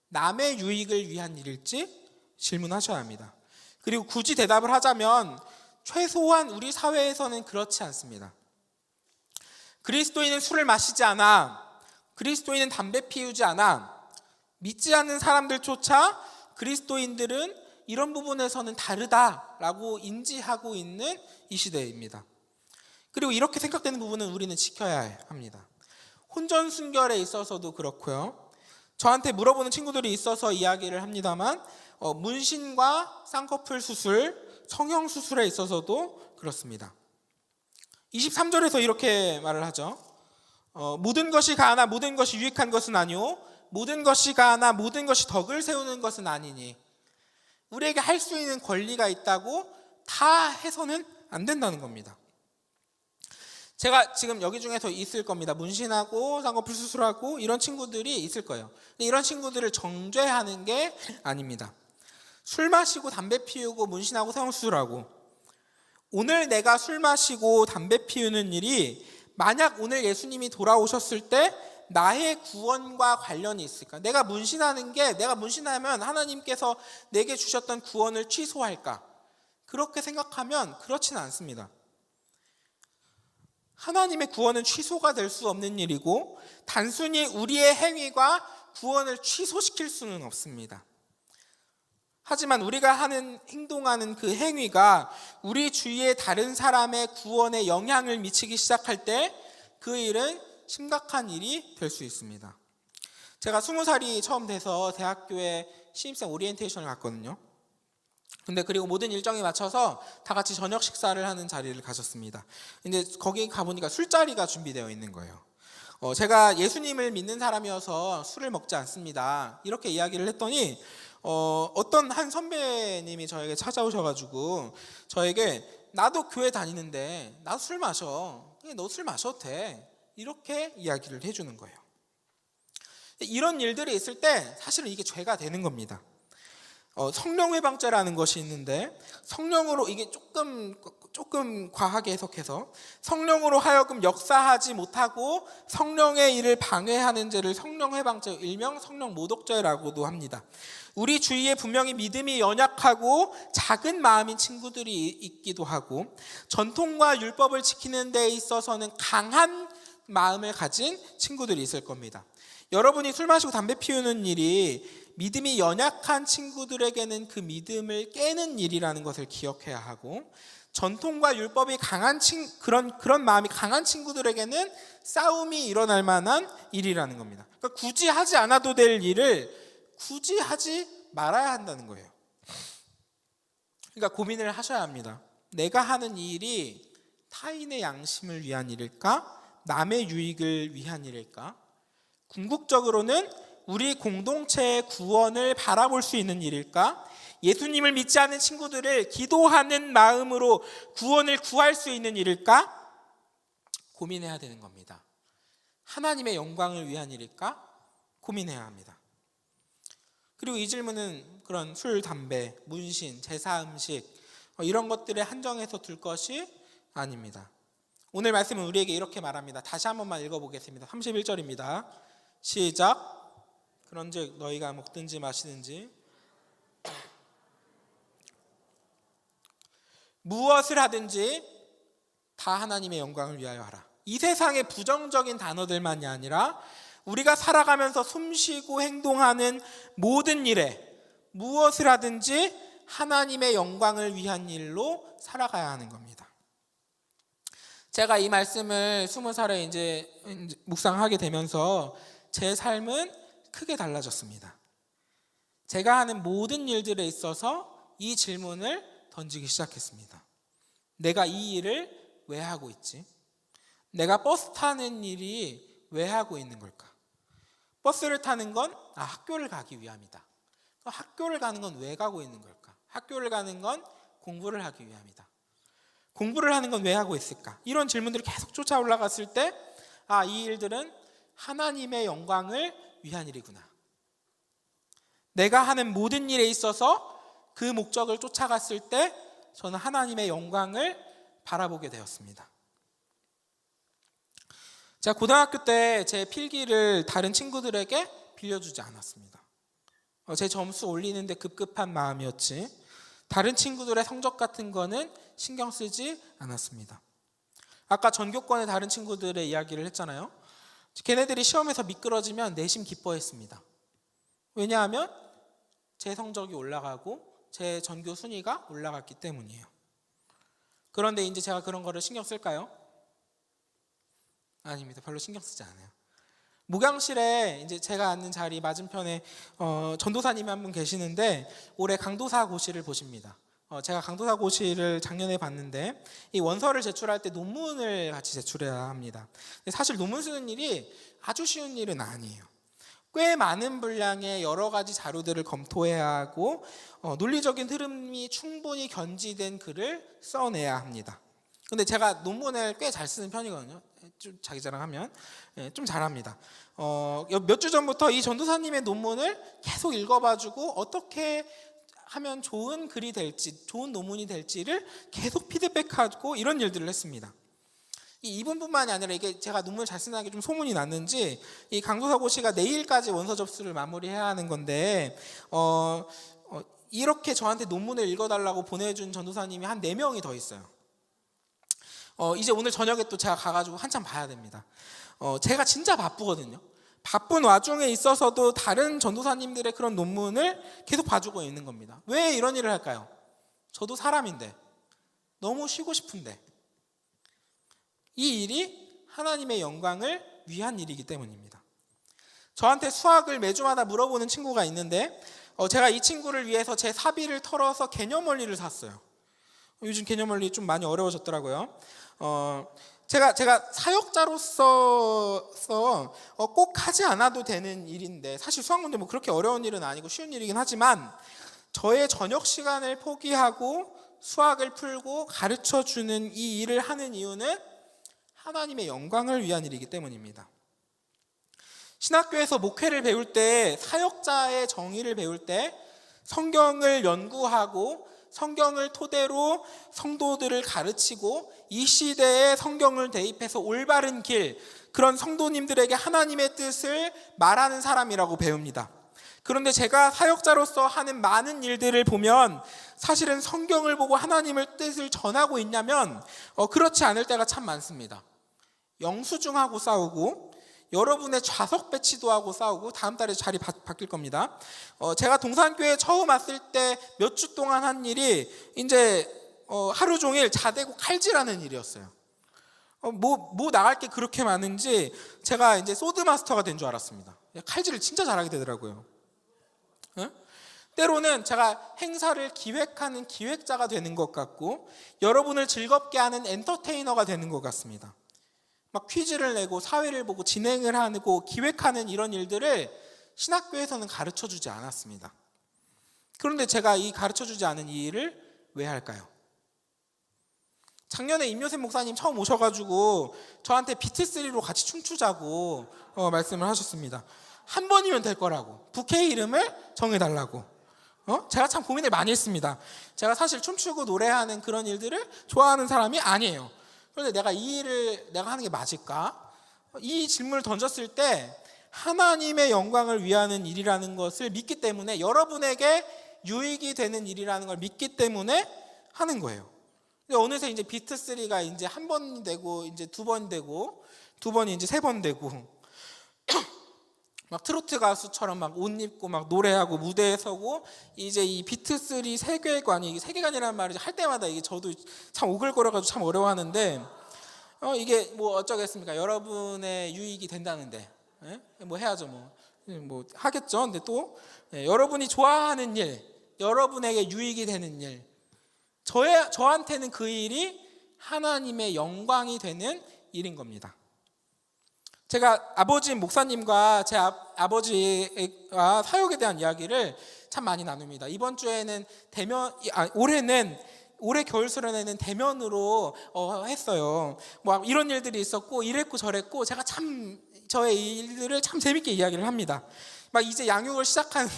S1: 남의 유익을 위한 일일지 질문하셔야 합니다. 그리고 굳이 대답을 하자면 최소한 우리 사회에서는 그렇지 않습니다. 그리스도인은 술을 마시지 않아, 그리스도인은 담배 피우지 않아, 믿지 않는 사람들조차 그리스도인들은 이런 부분에서는 다르다라고 인지하고 있는 이 시대입니다. 그리고 이렇게 생각되는 부분은 우리는 지켜야 합니다. 혼전순결에 있어서도 그렇고요. 저한테 물어보는 친구들이 있어서 이야기를 합니다만 문신과 쌍꺼풀 수술, 성형수술에 있어서도 그렇습니다. 23절에서 이렇게 말을 하죠. 모든 것이 가하나 모든 것이 유익한 것은 아니오, 모든 것이 가하나 모든 것이 덕을 세우는 것은 아니니. 우리에게 할 수 있는 권리가 있다고 다 해서는 안 된다는 겁니다. 제가 지금 여기 중에서 있을 겁니다. 문신하고 쌍꺼풀 수술하고 이런 친구들이 있을 거예요. 근데 이런 친구들을 정죄하는 게 아닙니다. 술 마시고 담배 피우고 문신하고 성형수술하고, 오늘 내가 술 마시고 담배 피우는 일이 만약 오늘 예수님이 돌아오셨을 때 나의 구원과 관련이 있을까? 내가 문신하면 하나님께서 내게 주셨던 구원을 취소할까? 그렇게 생각하면 그렇지는 않습니다. 하나님의 구원은 취소가 될 수 없는 일이고 단순히 우리의 행위가 구원을 취소시킬 수는 없습니다. 하지만 우리가 행동하는 그 행위가 우리 주위의 다른 사람의 구원에 영향을 미치기 시작할 때 그 일은 심각한 일이 될 수 있습니다. 제가 20살이 처음 돼서 대학교에 신입생 오리엔테이션을 갔거든요. 근데 그리고 모든 일정에 맞춰서 다 같이 저녁 식사를 하는 자리를 가졌습니다. 근데 거기 가보니까 술자리가 준비되어 있는 거예요. 제가 예수님을 믿는 사람이어서 술을 먹지 않습니다. 이렇게 이야기를 했더니 어떤 한 선배님이 저에게 찾아오셔가지고 저에게 나도 교회 다니는데 나도 술 마셔. 너 술 마셔도 돼. 이렇게 이야기를 해주는 거예요. 이런 일들이 있을 때 사실은 이게 죄가 되는 겁니다. 성령회방죄라는 것이 있는데 성령으로 이게 조금 과하게 해석해서 성령으로 하여금 역사하지 못하고 성령의 일을 방해하는 죄를 성령회방죄, 일명 성령모독죄라고도 합니다. 우리 주위에 분명히 믿음이 연약하고 작은 마음인 친구들이 있기도 하고 전통과 율법을 지키는 데 있어서는 강한 마음을 가진 친구들이 있을 겁니다. 여러분이 술 마시고 담배 피우는 일이 믿음이 연약한 친구들에게는 그 믿음을 깨는 일이라는 것을 기억해야 하고 전통과 율법이 강한 그런 마음이 강한 친구들에게는 싸움이 일어날 만한 일이라는 겁니다. 그러니까 굳이 하지 않아도 될 일을 굳이 하지 말아야 한다는 거예요. 그러니까 고민을 하셔야 합니다. 내가 하는 이 일이 타인의 양심을 위한 일일까? 남의 유익을 위한 일일까? 궁극적으로는 우리 공동체의 구원을 바라볼 수 있는 일일까? 예수님을 믿지 않는 친구들을 기도하는 마음으로 구원을 구할 수 있는 일일까? 고민해야 되는 겁니다. 하나님의 영광을 위한 일일까? 고민해야 합니다. 그리고 이 질문은 그런 술, 담배, 문신, 제사 음식 이런 것들에 한정해서 둘 것이 아닙니다. 오늘 말씀은 우리에게 이렇게 말합니다. 다시 한 번만 읽어보겠습니다. 31절입니다. 시작. 그런즉 너희가 먹든지 마시든지 무엇을 하든지 다 하나님의 영광을 위하여 하라. 이 세상의 부정적인 단어들만이 아니라 우리가 살아가면서 숨쉬고 행동하는 모든 일에 무엇을 하든지 하나님의 영광을 위한 일로 살아가야 하는 겁니다. 제가 이 말씀을 20살에 이제 묵상하게 되면서 제 삶은 크게 달라졌습니다. 제가 하는 모든 일들에 있어서 이 질문을 던지기 시작했습니다. 내가 이 일을 왜 하고 있지? 내가 버스 타는 일이 왜 하고 있는 걸까? 버스를 타는 건 학교를 가기 위함이다. 학교를 가는 건 왜 가고 있는 걸까? 학교를 가는 건 공부를 하기 위함이다. 공부를 하는 건 왜 하고 있을까? 이런 질문들이 계속 쫓아 올라갔을 때 이 일들은 하나님의 영광을 위한 일이구나. 내가 하는 모든 일에 있어서 그 목적을 쫓아갔을 때 저는 하나님의 영광을 바라보게 되었습니다. 제가 고등학교 때 제 필기를 다른 친구들에게 빌려주지 않았습니다. 제 점수 올리는데 급급한 마음이었지 다른 친구들의 성적 같은 거는 신경 쓰지 않았습니다. 아까 전교권의 다른 친구들의 이야기를 했잖아요. 걔네들이 시험에서 미끄러지면 내심 기뻐했습니다. 왜냐하면 제 성적이 올라가고 제 전교 순위가 올라갔기 때문이에요. 그런데 이제 제가 그런 거를 신경 쓸까요? 아닙니다. 별로 신경 쓰지 않아요. 목양실에 이제 제가 앉는 자리 맞은편에 전도사님이 한 분 계시는데 올해 강도사 고시를 보십니다. 제가 강도사 고시를 작년에 봤는데 이 원서를 제출할 때 논문을 같이 제출해야 합니다. 사실 논문 쓰는 일이 아주 쉬운 일은 아니에요. 꽤 많은 분량의 여러 가지 자료들을 검토해야 하고 논리적인 흐름이 충분히 견지된 글을 써내야 합니다. 근데 제가 논문을 꽤 잘 쓰는 편이거든요. 좀 자기 자랑하면 좀 잘합니다. 몇 주 전부터 이 전도사님의 논문을 계속 읽어봐주고 어떻게 하면 좋은 글이 될지, 좋은 논문이 될지를 계속 피드백하고 이런 일들을 했습니다. 이분뿐만이 아니라 이게 제가 눈물 잘 쓴다는 게 좀 소문이 났는지 이 강도사고시가 내일까지 원서 접수를 마무리해야 하는 건데 이렇게 저한테 논문을 읽어달라고 보내준 전도사님이 한 4명이 더 있어요. 이제 오늘 저녁에 또 제가 가가지고 한참 봐야 됩니다. 제가 진짜 바쁘거든요. 바쁜 와중에 있어서도 다른 전도사님들의 그런 논문을 계속 봐주고 있는 겁니다. 왜 이런 일을 할까요? 저도 사람인데, 너무 쉬고 싶은데, 이 일이 하나님의 영광을 위한 일이기 때문입니다. 저한테 수학을 매주마다 물어보는 친구가 있는데 제가 이 친구를 위해서 제 사비를 털어서 개념 원리를 샀어요. 요즘 개념 원리 좀 많이 어려워졌더라고요. 제가 사역자로서 꼭 하지 않아도 되는 일인데, 사실 수학 문제 뭐 그렇게 어려운 일은 아니고 쉬운 일이긴 하지만 저의 저녁 시간을 포기하고 수학을 풀고 가르쳐 주는 이 일을 하는 이유는 하나님의 영광을 위한 일이기 때문입니다. 신학교에서 목회를 배울 때, 사역자의 정의를 배울 때 성경을 연구하고 성경을 토대로 성도들을 가르치고 이 시대에 성경을 대입해서 올바른 길, 그런 성도님들에게 하나님의 뜻을 말하는 사람이라고 배웁니다. 그런데 제가 사역자로서 하는 많은 일들을 보면 사실은 성경을 보고 하나님의 뜻을 전하고 있냐면 그렇지 않을 때가 참 많습니다. 영수증하고 싸우고, 여러분의 좌석 배치도 하고 싸우고, 다음 달에 자리 바뀔 겁니다. 제가 동산교회 처음 왔을 때 몇 주 동안 한 일이 이제 하루 종일 자대고 칼질하는 일이었어요. 뭐 나갈 게 그렇게 많은지 제가 이제 소드마스터가 된 줄 알았습니다. 칼질을 진짜 잘하게 되더라고요. 때로는 제가 행사를 기획하는 기획자가 되는 것 같고, 여러분을 즐겁게 하는 엔터테이너가 되는 것 같습니다. 막 퀴즈를 내고 사회를 보고 진행을 하고 기획하는 이런 일들을 신학교에서는 가르쳐주지 않았습니다. 그런데 제가 이 가르쳐주지 않은 이 일을 왜 할까요? 작년에 임요셉 목사님 처음 오셔가지고 저한테 비트3로 같이 춤추자고 말씀을 하셨습니다. 한 번이면 될 거라고, 부캐 이름을 정해달라고. 제가 참 고민을 많이 했습니다. 제가 사실 춤추고 노래하는 그런 일들을 좋아하는 사람이 아니에요. 그런데 내가 이 일을 내가 하는 게 맞을까? 이 질문을 던졌을 때 하나님의 영광을 위하는 일이라는 것을 믿기 때문에, 여러분에게 유익이 되는 일이라는 걸 믿기 때문에 하는 거예요. 근데 어느새 이제 비트3가 이제 한 번 되고, 이제 2번 되고, 2번이 이제 3번 되고, 막 트로트 가수처럼 막 옷 입고 막 노래하고 무대에 서고, 이제 이 비트3 세계관이, 이게 세계관이라는 말을 할 때마다 이게 저도 참 오글거려가지고 참 어려워하는데, 이게 뭐 어쩌겠습니까? 여러분의 유익이 된다는데, 뭐 해야죠, 뭐 하겠죠. 근데 또 여러분이 좋아하는 일, 여러분에게 유익이 되는 일, 저한테는 그 일이 하나님의 영광이 되는 일인 겁니다. 제가 아버지 목사님과 제 아버지와 사역에 대한 이야기를 참 많이 나눕니다. 이번 주에는 올해 겨울 수련회는 대면으로 했어요. 뭐 이런 일들이 있었고, 이랬고 저랬고, 제가 참 저의 일들을 참 재밌게 이야기를 합니다. 막 이제 양육을 시작하는데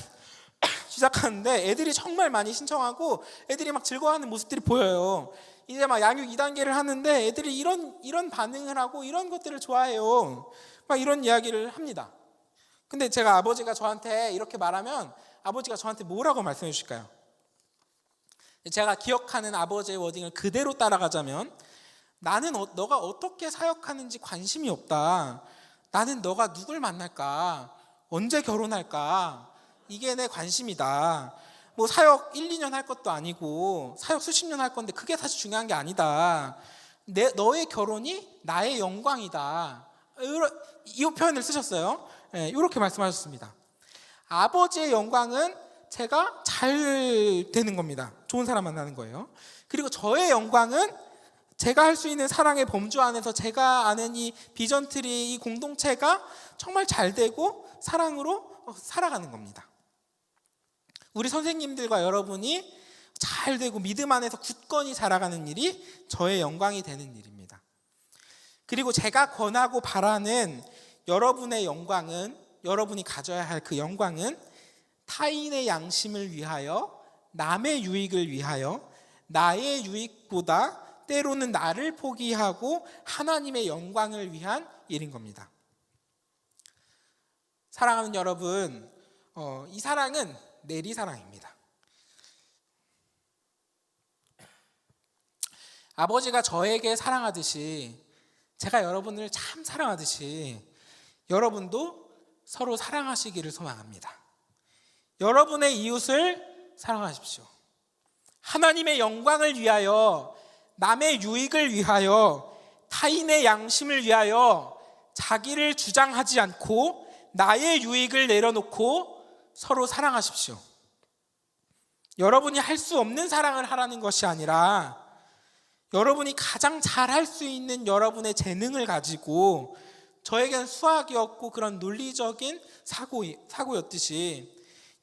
S1: 애들이 정말 많이 신청하고 애들이 막 즐거워하는 모습들이 보여요. 이제 막 양육 2단계를 하는데 애들이 이런 반응을 하고 이런 것들을 좋아해요. 막 이런 이야기를 합니다. 근데 제가 아버지가 저한테 이렇게 말하면 아버지가 저한테 뭐라고 말씀해 주실까요? 제가 기억하는 아버지의 워딩을 그대로 따라가자면, 나는 너가 어떻게 사역하는지 관심이 없다. 나는 너가 누굴 만날까? 언제 결혼할까? 이게 내 관심이다. 뭐 사역 1, 2년 할 것도 아니고 사역 수십 년 할 건데 그게 사실 중요한 게 아니다. 너의 결혼이 나의 영광이다. 이 표현을 쓰셨어요. 이렇게 말씀하셨습니다. 아버지의 영광은 제가 잘 되는 겁니다. 좋은 사람 만나는 거예요. 그리고 저의 영광은 제가 할 수 있는 사랑의 범주 안에서 제가 아는 이 비전트리, 이 공동체가 정말 잘 되고 사랑으로 살아가는 겁니다. 우리 선생님들과 여러분이 잘 되고 믿음 안에서 굳건히 살아가는 일이 저의 영광이 되는 일입니다. 그리고 제가 권하고 바라는 여러분의 영광은, 여러분이 가져야 할 그 영광은 타인의 양심을 위하여, 남의 유익을 위하여, 나의 유익보다 때로는 나를 포기하고 하나님의 영광을 위한 일인 겁니다. 사랑하는 여러분, 이 사랑은 내리사랑입니다. 아버지가 저에게 사랑하듯이, 제가 여러분을 참 사랑하듯이 여러분도 서로 사랑하시기를 소망합니다. 여러분의 이웃을 사랑하십시오. 하나님의 영광을 위하여, 남의 유익을 위하여, 타인의 양심을 위하여 자기를 주장하지 않고 나의 유익을 내려놓고 서로 사랑하십시오. 여러분이 할 수 없는 사랑을 하라는 것이 아니라 여러분이 가장 잘할 수 있는 여러분의 재능을 가지고, 저에겐 수학이었고 그런 논리적인 사고였듯이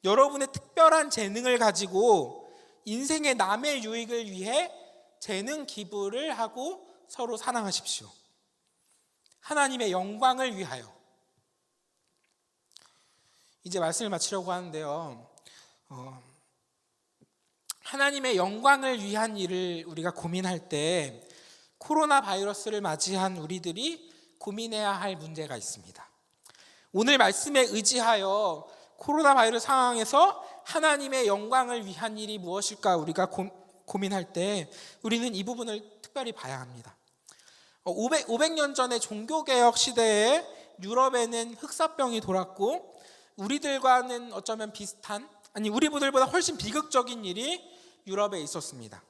S1: 여러분의 특별한 재능을 가지고 인생의 남의 유익을 위해 재능 기부를 하고 서로 사랑하십시오. 하나님의 영광을 위하여. 이제 말씀을 마치려고 하는데요, 하나님의 영광을 위한 일을 우리가 고민할 때 코로나 바이러스를 맞이한 우리들이 고민해야 할 문제가 있습니다. 오늘 말씀에 의지하여 코로나 바이러스 상황에서 하나님의 영광을 위한 일이 무엇일까 우리가 고민할 때 우리는 이 부분을 특별히 봐야 합니다. 500년 전에 종교개혁 시대에 유럽에는 흑사병이 돌았고, 우리들과는 어쩌면 비슷한, 아니 우리들보다 훨씬 비극적인 일이 유럽에 있었습니다.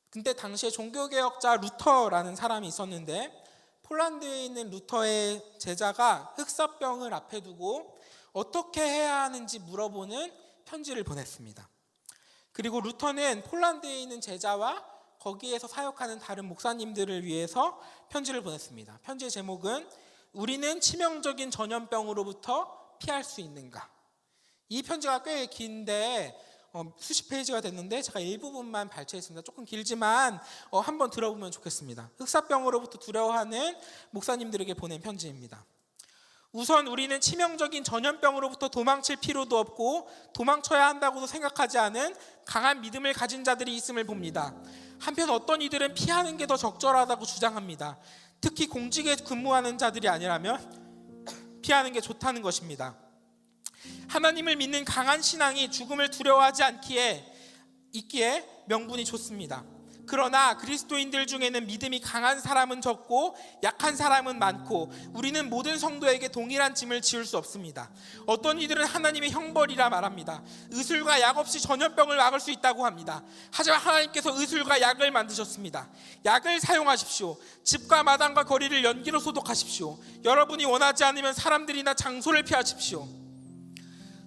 S1: 근데 당시에 종교개혁자 루터라는 사람이 있었는데, 폴란드에 있는 루터의 제자가 흑사병을 앞에 두고 어떻게 해야 하는지 물어보는 편지를 보냈습니다. 그리고 루터는 폴란드에 있는 제자와 거기에서 사역하는 다른 목사님들을 위해서 편지를 보냈습니다. 편지의 제목은 우리는 치명적인 전염병으로부터 피할 수 있는가? 이 편지가 꽤 긴데 수십 페이지가 됐는데 제가 일부분만 발췌했습니다. 조금 길지만 한번 들어보면 좋겠습니다. 흑사병으로부터 두려워하는 목사님들에게 보낸 편지입니다. 우선 우리는 치명적인 전염병으로부터 도망칠 필요도 없고 도망쳐야 한다고도 생각하지 않은 강한 믿음을 가진 자들이 있음을 봅니다. 한편 어떤 이들은 피하는 게 더 적절하다고 주장합니다. 특히 공직에 근무하는 자들이 아니라면 피하는 게 좋다는 것입니다. 하나님을 믿는 강한 신앙이 죽음을 두려워하지 있기에 명분이 좋습니다. 그러나 그리스도인들 중에는 믿음이 강한 사람은 적고 약한 사람은 많고 우리는 모든 성도에게 동일한 짐을 지울 수 없습니다. 어떤 이들은 하나님의 형벌이라 말합니다. 의술과 약 없이 전염병을 막을 수 있다고 합니다. 하지만 하나님께서 의술과 약을 만드셨습니다. 약을 사용하십시오. 집과 마당과 거리를 연기로 소독하십시오. 여러분이 원하지 않으면 사람들이나 장소를 피하십시오.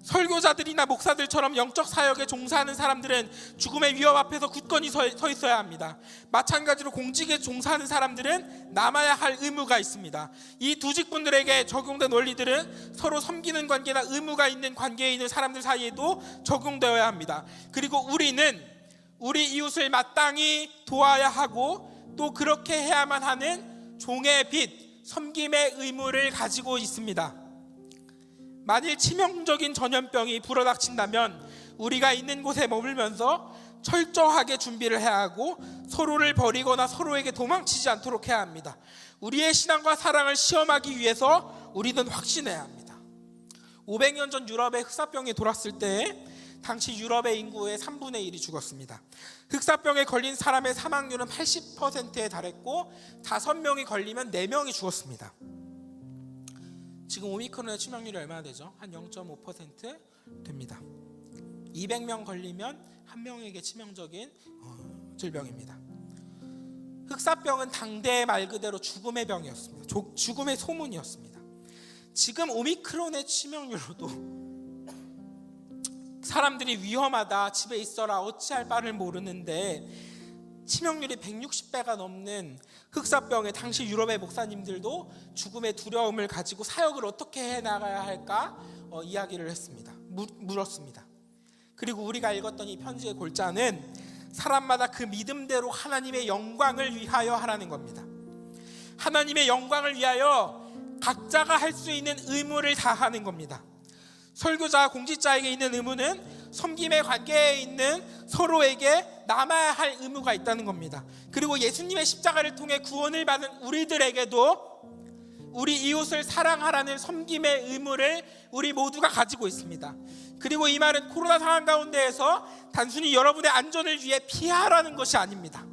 S1: 설교자들이나 목사들처럼 영적 사역에 종사하는 사람들은 죽음의 위협 앞에서 굳건히 서 있어야 합니다. 마찬가지로 공직에 종사하는 사람들은 남아야 할 의무가 있습니다. 이 두 직분들에게 적용된 원리들은 서로 섬기는 관계나 의무가 있는 관계에 있는 사람들 사이에도 적용되어야 합니다. 그리고 우리는 우리 이웃을 마땅히 도와야 하고 또 그렇게 해야만 하는 종의 빚, 섬김의 의무를 가지고 있습니다. 만일 치명적인 전염병이 불어닥친다면 우리가 있는 곳에 머물면서 철저하게 준비를 해야 하고 서로를 버리거나 서로에게 도망치지 않도록 해야 합니다. 우리의 신앙과 사랑을 시험하기 위해서 우리는 확신해야 합니다. 500년 전 유럽에 흑사병이 돌았을 때 당시 유럽의 인구의 3분의 1이 죽었습니다. 흑사병에 걸린 사람의 사망률은 80%에 달했고 5명이 걸리면 4명이 죽었습니다. 지금 오미크론의 치명률이 얼마나 되죠? 한 0.5% 됩니다. 200명 걸리면 1명에게 치명적인 질병입니다. 흑사병은 당대의 말 그대로 죽음의 병이었습니다. 죽음의 소문이었습니다. 지금 오미크론의 치명률로도 사람들이 위험하다, 집에 있어라, 어찌할 바를 모르는데 치명률이 160배가 넘는 흑사병에 당시 유럽의 목사님들도 죽음의 두려움을 가지고 사역을 어떻게 해나가야 할까 이야기를 했습니다. 물었습니다. 그리고 우리가 읽었던 이 편지의 골자는 사람마다 그 믿음대로 하나님의 영광을 위하여 하라는 겁니다. 하나님의 영광을 위하여 각자가 할 수 있는 의무를 다하는 겁니다. 설교자, 공직자에게 있는 의무는 섬김의 관계에 있는 서로에게 남아야 할 의무가 있다는 겁니다. 그리고 예수님의 십자가를 통해 구원을 받은 우리들에게도 우리 이웃을 사랑하라는 섬김의 의무를 우리 모두가 가지고 있습니다. 그리고 이 말은 코로나 상황 가운데에서 단순히 여러분의 안전을 위해 피하라는 것이 아닙니다.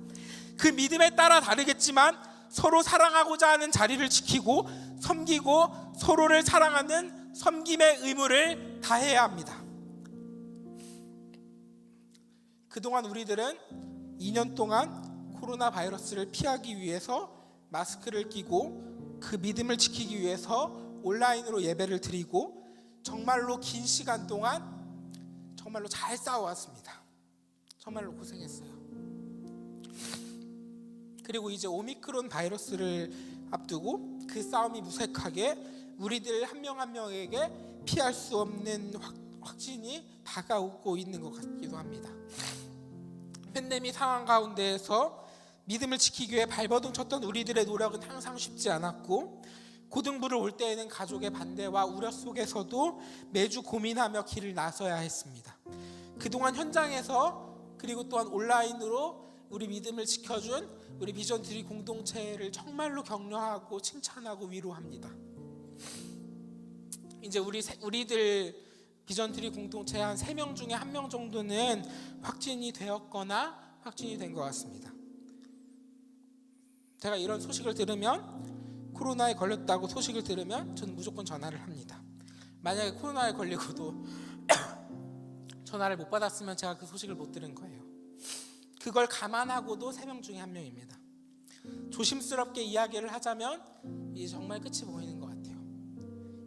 S1: 그 믿음에 따라 다르겠지만 서로 사랑하고자 하는 자리를 지키고 섬기고 서로를 사랑하는 섬김의 의무를 다해야 합니다. 그동안 우리들은 2년 동안 코로나 바이러스를 피하기 위해서 마스크를 끼고 그 믿음을 지키기 위해서 온라인으로 예배를 드리고 정말로 긴 시간 동안 정말로 잘 싸워왔습니다. 정말로 고생했어요. 그리고 이제 오미크론 바이러스를 앞두고 그 싸움이 무색하게 우리들 한 명 한 명에게 피할 수 없는 확진이 다가오고 있는 것 같기도 합니다. 팬데믹 상황 가운데에서 믿음을 지키기 위해 발버둥 쳤던 우리들의 노력은 항상 쉽지 않았고 고등부를 올 때에는 가족의 반대와 우려 속에서도 매주 고민하며 길을 나서야 했습니다. 그동안 현장에서 그리고 또한 온라인으로 우리 믿음을 지켜준 우리 비전 트리 공동체를 정말로 격려하고 칭찬하고 위로합니다. 이제 우리들 비전 트리 공동체 한 3명 중에 1명 정도는 확진이 되었거나 확진이 된 것 같습니다. 제가 이런 소식을 들으면 코로나에 걸렸다고 소식을 들으면 저는 무조건 전화를 합니다. 만약에 코로나에 걸리고도 전화를 못 받았으면 제가 그 소식을 못 들은 거예요. 그걸 감안하고도 3명 중에 1명입니다. 조심스럽게 이야기를 하자면 이제 정말 끝이 보이는 것 같아요.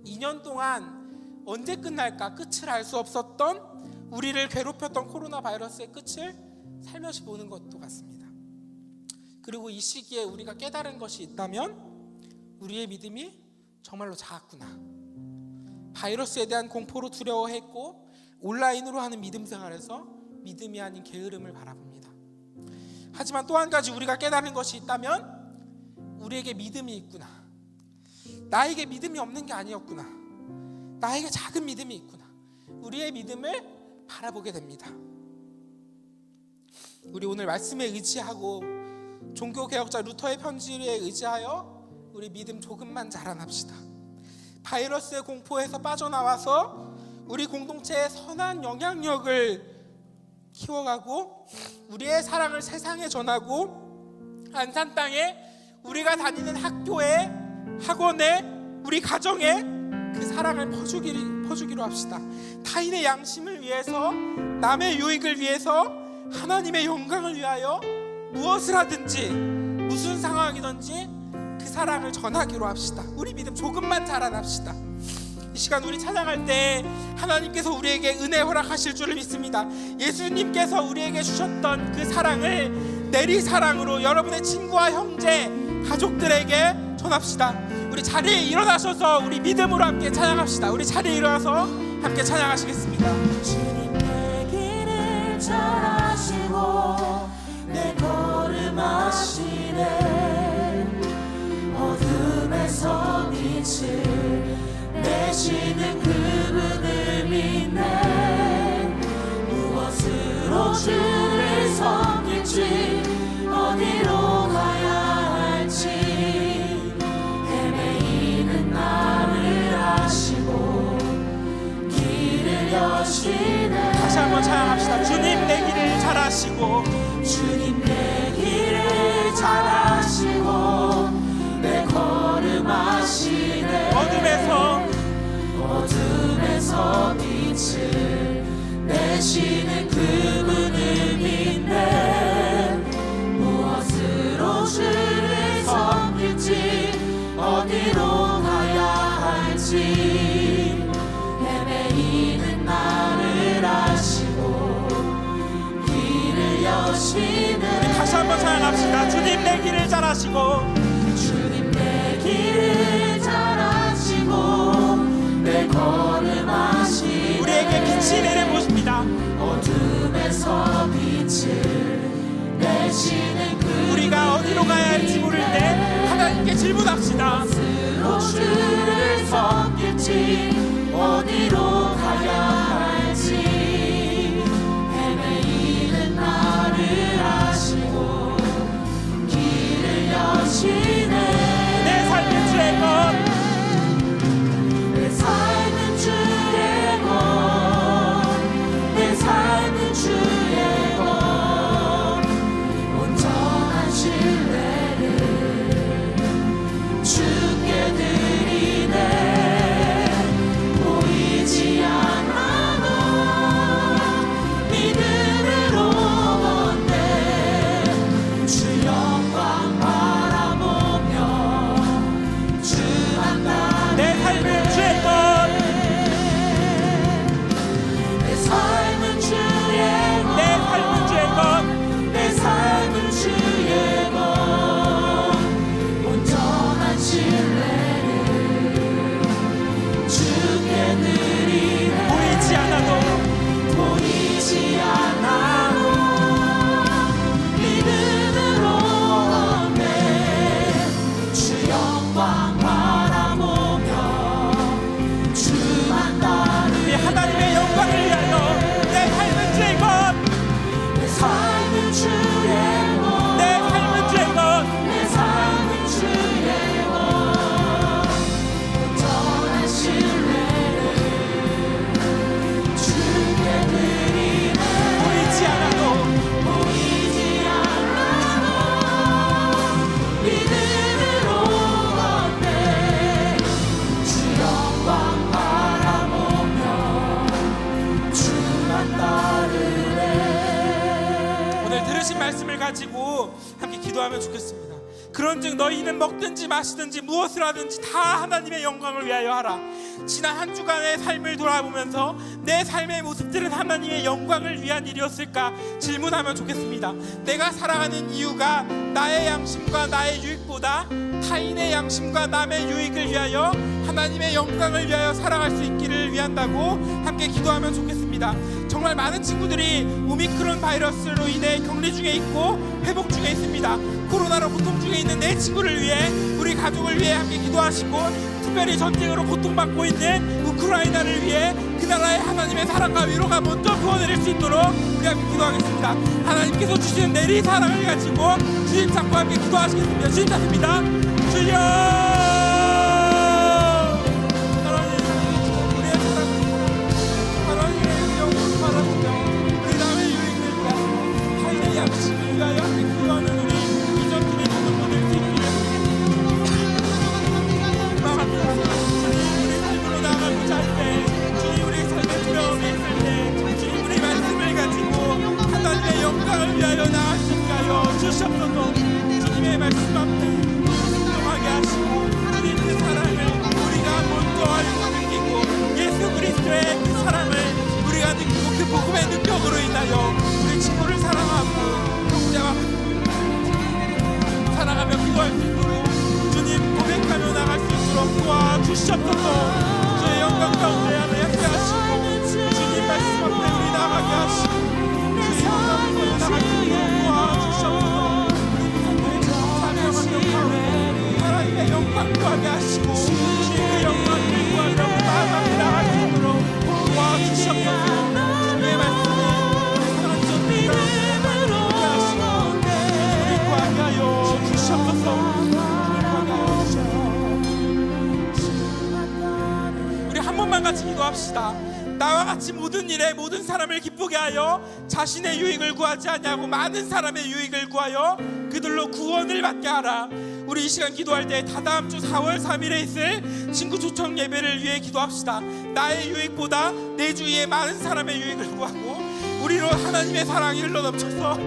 S1: 2년 동안 언제 끝날까 끝을 알 수 없었던 우리를 괴롭혔던 코로나 바이러스의 끝을 살며시 보는 것도 같습니다. 그리고 이 시기에 우리가 깨달은 것이 있다면 우리의 믿음이 정말로 작았구나. 바이러스에 대한 공포로 두려워했고 온라인으로 하는 믿음 생활에서 믿음이 아닌 게으름을 바라봅니다. 하지만 또 한 가지 우리가 깨달은 것이 있다면 우리에게 믿음이 있구나. 나에게 믿음이 없는 게 아니었구나. 나에게 작은 믿음이 있구나. 우리의 믿음을 바라보게 됩니다. 우리 오늘 말씀에 의지하고 종교개혁자 루터의 편지에 의지하여 우리 믿음 조금만 자라납시다. 바이러스의 공포에서 빠져나와서 우리 공동체의 선한 영향력을 키워가고 우리의 사랑을 세상에 전하고 안산 땅에 우리가 다니는 학교에 학원에 우리 가정에 그 사랑을 퍼주기로 합시다. 타인의 양심을 위해서 남의 유익을 위해서 하나님의 영광을 위하여 무엇을 하든지 무슨 상황이든지 그 사랑을 전하기로 합시다. 우리 믿음 조금만 자라납시다. 이 시간 우리 찬양할 때 하나님께서 우리에게 은혜 허락하실 줄을 믿습니다. 예수님께서 우리에게 주셨던 그 사랑을 내리 사랑으로 여러분의 친구와 형제 가족들에게 전합시다. 우리 자리에 일어나셔서 우리 믿음으로 함께 찬양합시다. 우리 자리에 일어나서 함께 찬양하시겠습니다.
S2: 주님 내 길을 잘 아시고 내 걸음하시네. 어둠에서 빛을 내시는 그분을 믿네. 무엇으로 주를 섬길지 어디로 가야 할지 헤매이는 나를 아시고 길을 여시네.
S1: 다시 한번 찬양합시다. 주님 내 길을 잘 아시고
S2: 주님 내 길을 잘 아시고 내 걸음하시네. 어둠에서 빛을 내시는 그분을 믿네. 무엇으로 주를 섬길지 어디로 가야 할지 헤매이는 나를 아시고 길을 여시네.
S1: 다시 한번 찬양합시다. 주님 내 길을 잘 아시고
S2: 주님 내 길을 잘 아시고 내 걸음하시네.
S1: 우리에게 빛이 내려보십니다.
S2: 어둠에서 빛을 내시는 그
S1: 우리가 어디로 가야 할지 모를 때 하나님께 질문합시다.
S2: 무엇으로 주를 섬길지 어디로 가야 할지
S1: 기도하면 좋겠습니다. 그런즉 너희는 먹든지 마시든지 무엇을 하든지 다 하나님의 영광을 위하여 하라. 지난 한 주간의 삶을 돌아보면서 내 삶의 모습들은 하나님의 영광을 위한 일이었을까 질문하면 좋겠습니다. 내가 살아가는 이유가 나의 양심과 나의 유익보다 타인의 양심과 남의 유익을 위하여 하나님의 영광을 위하여 살아갈 수 있기를 위한다고 함께 기도하면 좋겠습니다. 정말 많은 친구들이 오미크론 바이러스로 인해 격리 중에 있고 회복 중에 있습니다. 코로나로 고통 중에 있는 내 친구를 위해, 우리 가족을 위해 함께 기도하시고, 특별히 전쟁으로 고통받고 있는 우크라이나를 위해 그 나라의 하나님의 사랑과 위로가 먼저 부어내릴 수 있도록 우리 함께 기도하겠습니다. 하나님께서 주시는 내리 사랑을 가지고 주님 찾고 함께 기도하시겠습니다. 주님 찾습니다. 주여! 하나님의 영광을 바라보며 우리 남의 유익을 위하여 타인의 양심을 위하여 함께 기도하는 우리 이전들의 모든 분들 주님을 우리 삶으로 나아가고자 할 때, 주님 우리 삶의 두려움이 있을 때, 주님 우리 말씀을 가지고 하나님의 영광을 위하여 나아가시게 하여 주시옵소서. 주님의 말씀 앞에 순종하게 하시고 주님 그 사랑을 우리가 먼저 알고 느끼고 예수 그리스도의 그 사랑을 우리가 느끼고 그 복음의 능력으로 인하여 우리 친구를 사랑하고 형제와 살아가며 기도할 수 있도록 주님 고백하며 나갈 수 있도록 도와주시옵소서. 주의 영광 가운데 하나 함께 하시고 주님 말씀 앞에 우리 나가게 하시고 주의 영광 가운데 나갈 수 있도록 도와주시옵소서. 하나님의 영광 구하게 하시고 주님의 영광을 구하려고 마음하게 나갈 수 있도록 도와주시옵소서. 주님의 말씀을 사랑하는 믿음으로 구하게 하시고 우리 구하게 하여 주시옵소서. 우리 한 번만 같이 기도합시다. 나와 같이 모든 일에 모든 사람을 기쁘게 하여 자신의 유익을 구하지 않냐고 많은 사람의 유익을 구하여 그들로 구원을 받게 하라. 우리 이 시간 기도할 때 다다음 주 4월 3일에 있을 친구 초청 예배를 위해 기도합시다. 나의 유익보다 내 주위의 많은 사람의 유익을 구하고 우리로 하나님의 사랑이 흘러넘쳐서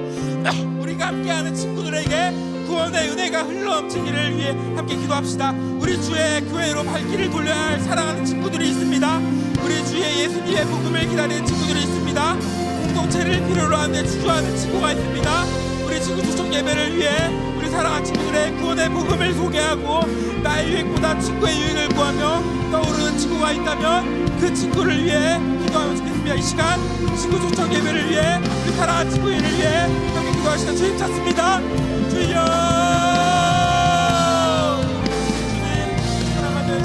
S1: 우리가 함께하는 친구들에게 구원의 은혜가 흘러넘치기를 위해 함께 기도합시다. 우리 주의 교회로 발길을 돌려야 할 사랑하는 친구들이 있습니다. 우리 주의 예수님의 복음을 기다리는 친구들이 있습니다. 공동체를 필요로 하는데 주저하는 친구가 있습니다. 우리 친구 초청 예배를 위해 우리 사랑하는 친구들의 구원의 복음을 소개하고 나의 유익보다 친구의 유익을 구하며 떠오르는 친구가 있다면 그 친구를 위해 기도하면 좋겠습니다. 이 시간 친구 초청 예배를 위해 우리 사랑하는 친구를 위해 함께 기도하시는 주님 찾습니다. 주여! 주님 사랑하는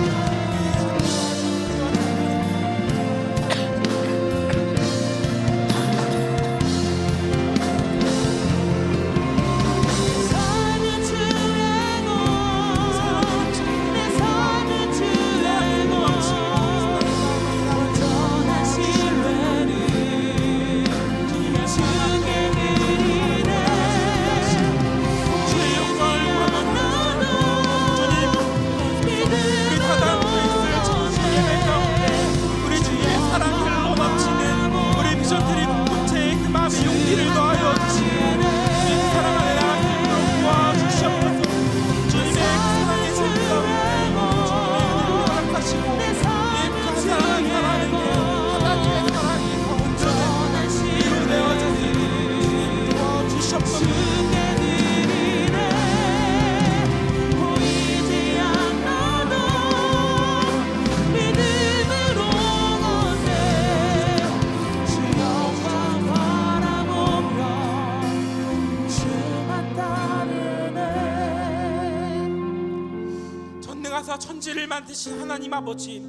S1: 천지를 만드신 하나님 아버지,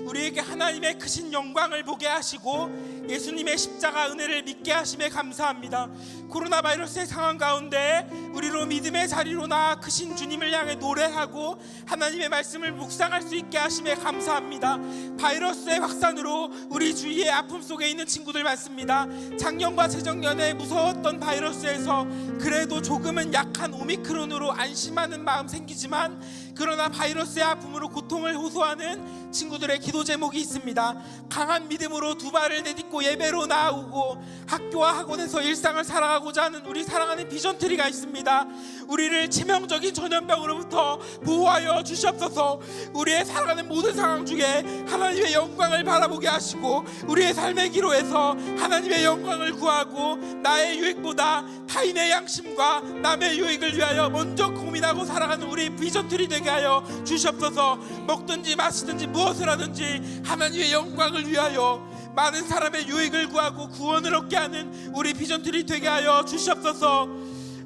S1: 우리에게 하나님의 크신 영광을 보게 하시고 예수님의 십자가 은혜를 믿게 하심에 감사합니다. 코로나 바이러스의 상황 가운데 우리로 믿음의 자리로 나아 크신 주님을 향해 노래하고 하나님의 말씀을 묵상할 수 있게 하심에 감사합니다. 바이러스의 확산으로 우리 주위의 아픔 속에 있는 친구들 많습니다. 작년과 재작년에 무서웠던 바이러스에서 그래도 조금은 약한 오미크론으로 안심하는 마음 생기지만 그러나 바이러스의 아픔으로 고통을 호소하는 친구들의 기도 제목이 있습니다. 강한 믿음으로 두 발을 내딛고 예배로 나아오고 학교와 학원에서 일상을 살아가고자 하는 우리 사랑하는 비전트리가 있습니다. 우리를 치명적인 전염병으로부터 보호하여 주시옵소서. 우리의 살아가는 모든 상황 중에 하나님의 영광을 바라보게 하시고 우리의 삶의 기로에서 하나님의 영광을 구하고 나의 유익보다 타인의 양심과 남의 유익을 위하여 먼저 고민하고 살아가는 우리 비전트리 되게 하여 주시옵소서. 먹든지 마시든지 무엇을 하든지 하나님의 영광을 위하여 많은 사람의 유익을 구하고 구원을 얻게 하는 우리 비전트리 되게 하여 주시옵소서.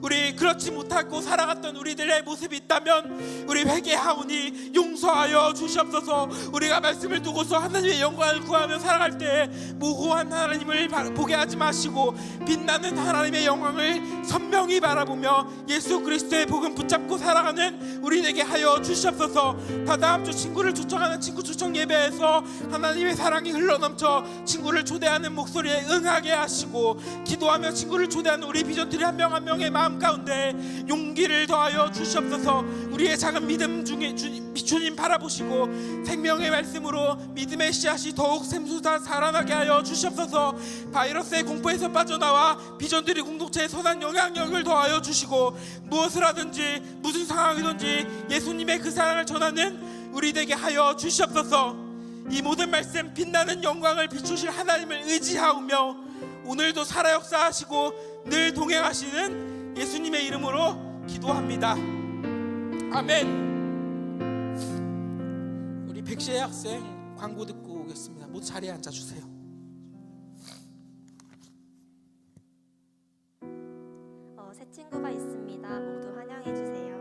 S1: 우리 그렇지 못하고 살아갔던 우리들의 모습이 있다면 우리 회개하오니 용서하여 주시옵소서. 우리가 말씀을 두고서 하나님의 영광을 구하며 살아갈 때 모호한 하나님을 보게 하지 마시고 빛나는 하나님의 영광을 선명히 바라보며 예수 그리스도의 복음 붙잡고 살아가는 우리 되게 하여 주시옵소서. 다다음 주 친구를 초청하는 친구 초청 예배에서 하나님의 사랑이 흘러넘쳐 친구를 초대하는 목소리에 응하게 하시고 기도하며 친구를 초대하는 우리 비전트리 한 명 한 명의 마음 가운데 용기를 더하여 주시옵소서. 우리의 작은 믿음 중에 주님 바라보시고 생명의 말씀으로 믿음의 씨앗이 더욱 샘솟아 자라나게 하여 주시옵소서. 바이러스의 공포에서 빠져나와 비전트리 공동체의 선한 영향력을 더하여 주시고 무엇을 하든지 무슨 상황이든지 예수님의 그 사랑을 전하는 우리 되게 하여 주시옵소서. 이 모든 말씀 빛나는 영광을 비추실 하나님을 의지하오며 오늘도 살아 역사하시고 늘 동행하시는 예수님의 이름으로 기도합니다. 아멘. 우리 백시의 학생 광고 듣고 오겠습니다. 모두 자리에 앉아주세요.
S7: 새 친구가 있습니다. 모두 환영해 주세요.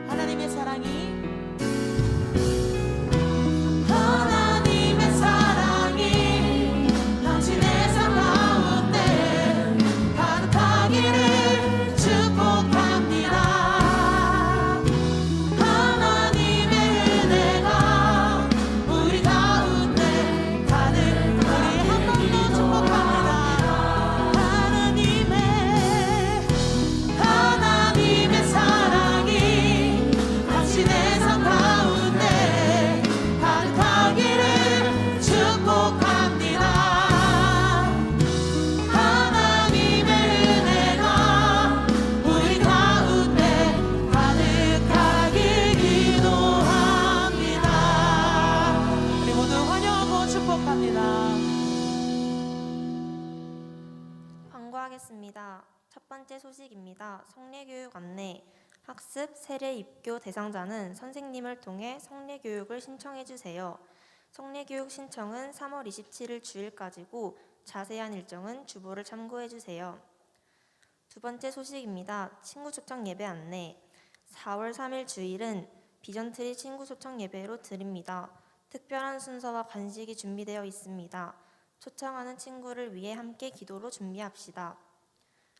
S4: 하나님의 사랑이
S2: 하나님의 사랑이 당신의 삶 가운데 가득하기를 축복합니다. 하나님의 은혜가 우리 가운데 가득하기를 축복합니다. 하나님의 사랑이 당신의 삶 가운데 가득하기를 축복합니다. 하나님의 은혜가 우리 가운데 가득하길 기도합니다.
S4: 우리 모두 환영하고 축복합니다.
S7: 광고하겠습니다. 첫 번째 소식입니다. 성례교육 안내. 학습, 세례, 입교 대상자는 선생님을 통해 성례교육을 신청해 주세요. 성례교육 신청은 3월 27일 주일까지고 자세한 일정은 주보를 참고해 주세요. 두 번째 소식입니다. 친구 초청 예배 안내. 4월 3일 주일은 비전트리 친구 초청 예배로 드립니다. 특별한 순서와 간식이 준비되어 있습니다. 초청하는 친구를 위해 함께 기도로 준비합시다.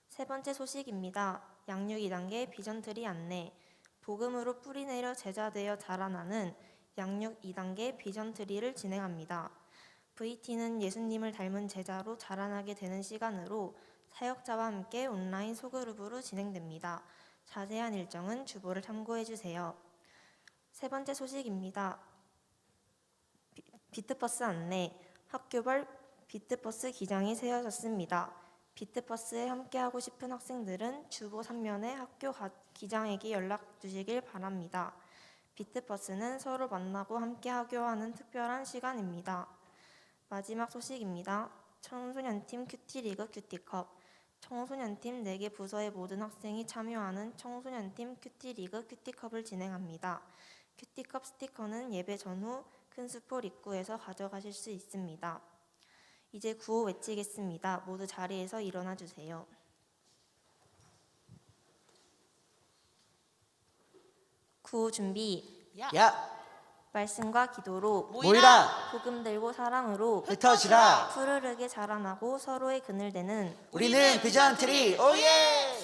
S7: 세 번째 소식입니다. 양육 2단계 비전트리 안내. 복음으로 뿌리내려 제자되어 자라나는 양육 2단계 비전트리를 진행합니다. VT는 예수님을 닮은 제자로 자라나게 되는 시간으로 사역자와 함께 온라인 소그룹으로 진행됩니다. 자세한 일정은 주보를 참고해 주세요. 세 번째 소식입니다. 비트버스 안내. 학교별 비트버스 기장이 세워졌습니다. 비트버스에 함께하고 싶은 학생들은 주보 3면의 학교 기장에게 연락 주시길 바랍니다. 비트버스는 서로 만나고 함께하려 하는 특별한 시간입니다. 마지막 소식입니다. 청소년팀 큐티리그 큐티컵. 청소년팀 4개 부서의 모든 학생이 참여하는 청소년팀 큐티리그 큐티컵을 진행합니다. 큐티컵 스티커는 예배 전후 큰 수포 입구에서 가져가실 수 있습니다. 이제 구호 외치겠습니다. 모두 자리에서 일어나 주세요. 구호 준비.
S5: 야
S7: 말씀과 기도로
S5: 모이라
S7: 복음 들고 사랑으로
S5: 흩어지라
S7: 푸르르게 자라나고 서로의 그늘 되는
S5: 우리는 비전트리 오예.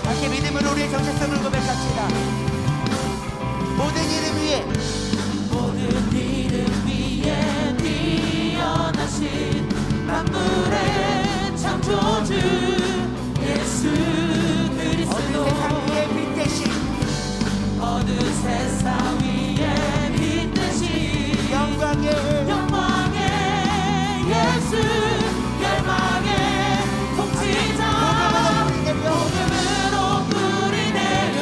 S5: 함께 믿음으로 우리의 정체성을 고백합시다. 모든 이름 위에
S2: 모든 일
S4: 예수 그리스도
S5: 세상 위에 빛 대신
S4: 어두운 세상 위에 빛 대신
S5: 영광의
S4: 예수 열망의 통치자 복음으로 뿌리 내려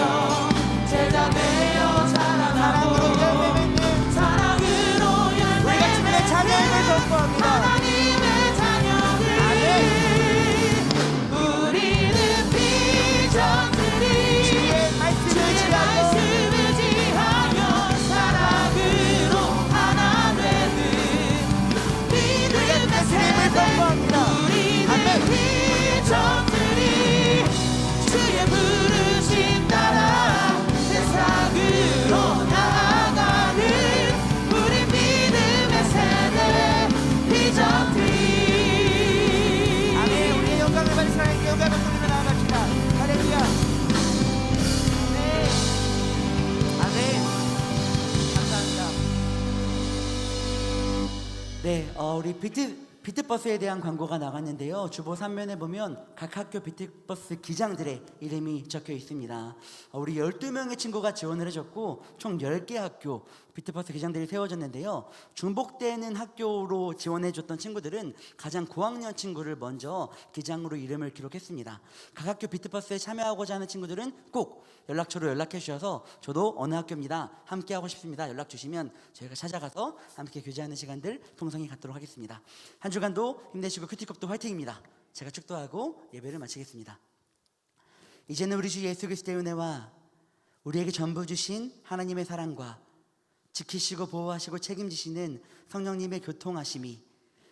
S4: 제자 되어
S5: 사랑으로 열매 맺는
S4: 사랑으로
S5: 우리가 주님의 자녀임을 선포합니다.
S4: 하나님의 자녀들 우리는 비전들이
S5: 주의 말씀을
S4: 지하여 사랑으로 하나 되는 믿음의
S5: 주님을 선포합니다. 아멘.
S4: 비전들이 주의 부르심 따라 세상으로 나아가는 우리 믿음의 세대 비전들이
S5: 아멘. 우리의 영광을 발산하게 영광을 돌리며 나아갑시다. 할렐루야. 아멘. 아멘. 감사합니다. 네, 우리 비트버스에 대한 광고가 나갔는데요. 주보 3면에 보면 각 학교 비트버스 기장들의 이름이 적혀 있습니다. 우리 12명의 친구가 지원을 해줬고 총 10개 학교 비트버스 기장들이 세워졌는데요. 중복되는 학교로 지원해줬던 친구들은 가장 고학년 친구를 먼저 기장으로 이름을 기록했습니다. 각 학교 비트버스에 참여하고자 하는 친구들은 꼭 연락처로 연락해 주셔서 저도 어느 학교입니다, 함께 하고 싶습니다, 연락 주시면 저희가 찾아가서 함께 교제하는 시간들 풍성히 갖도록 하겠습니다. 한 주간도 힘내시고 큐티컵도 화이팅입니다. 제가 축도하고 예배를 마치겠습니다. 이제는 우리 주 예수 그리스도의 은혜와 우리에게 전부 주신 하나님의 사랑과 지키시고 보호하시고 책임지시는 성령님의 교통하심이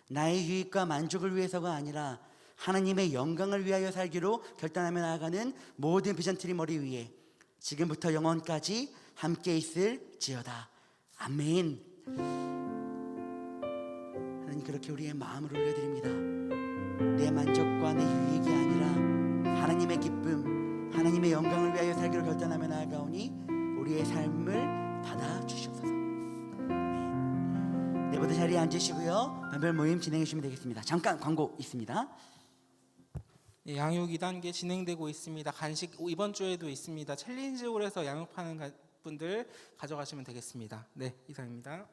S5: 나의 유익과 만족을 위해서가 아니라 하나님의 영광을 위하여 살기로 결단하며 나아가는 모든 비전트리 머리 위에 지금부터 영원까지 함께 있을지어다. 아멘. 하나님, 그렇게 우리의 마음을 올려드립니다. 내 만족과 내 유익이 아니라 하나님의 기쁨, 하나님의 영광을 위하여 살기로 결단하며 나아가오니 우리의 삶을 받아주시옵소서. 네, 모두 자리에 앉으시고요, 반별 모임 진행해 주시면 되겠습니다. 잠깐 광고 있습니다.
S1: 양육 2단계 진행되고 있습니다. 간식 이번 주에도 있습니다. 챌린지홀에서 양육하는 분들 가져가시면 되겠습니다. 네, 이상입니다.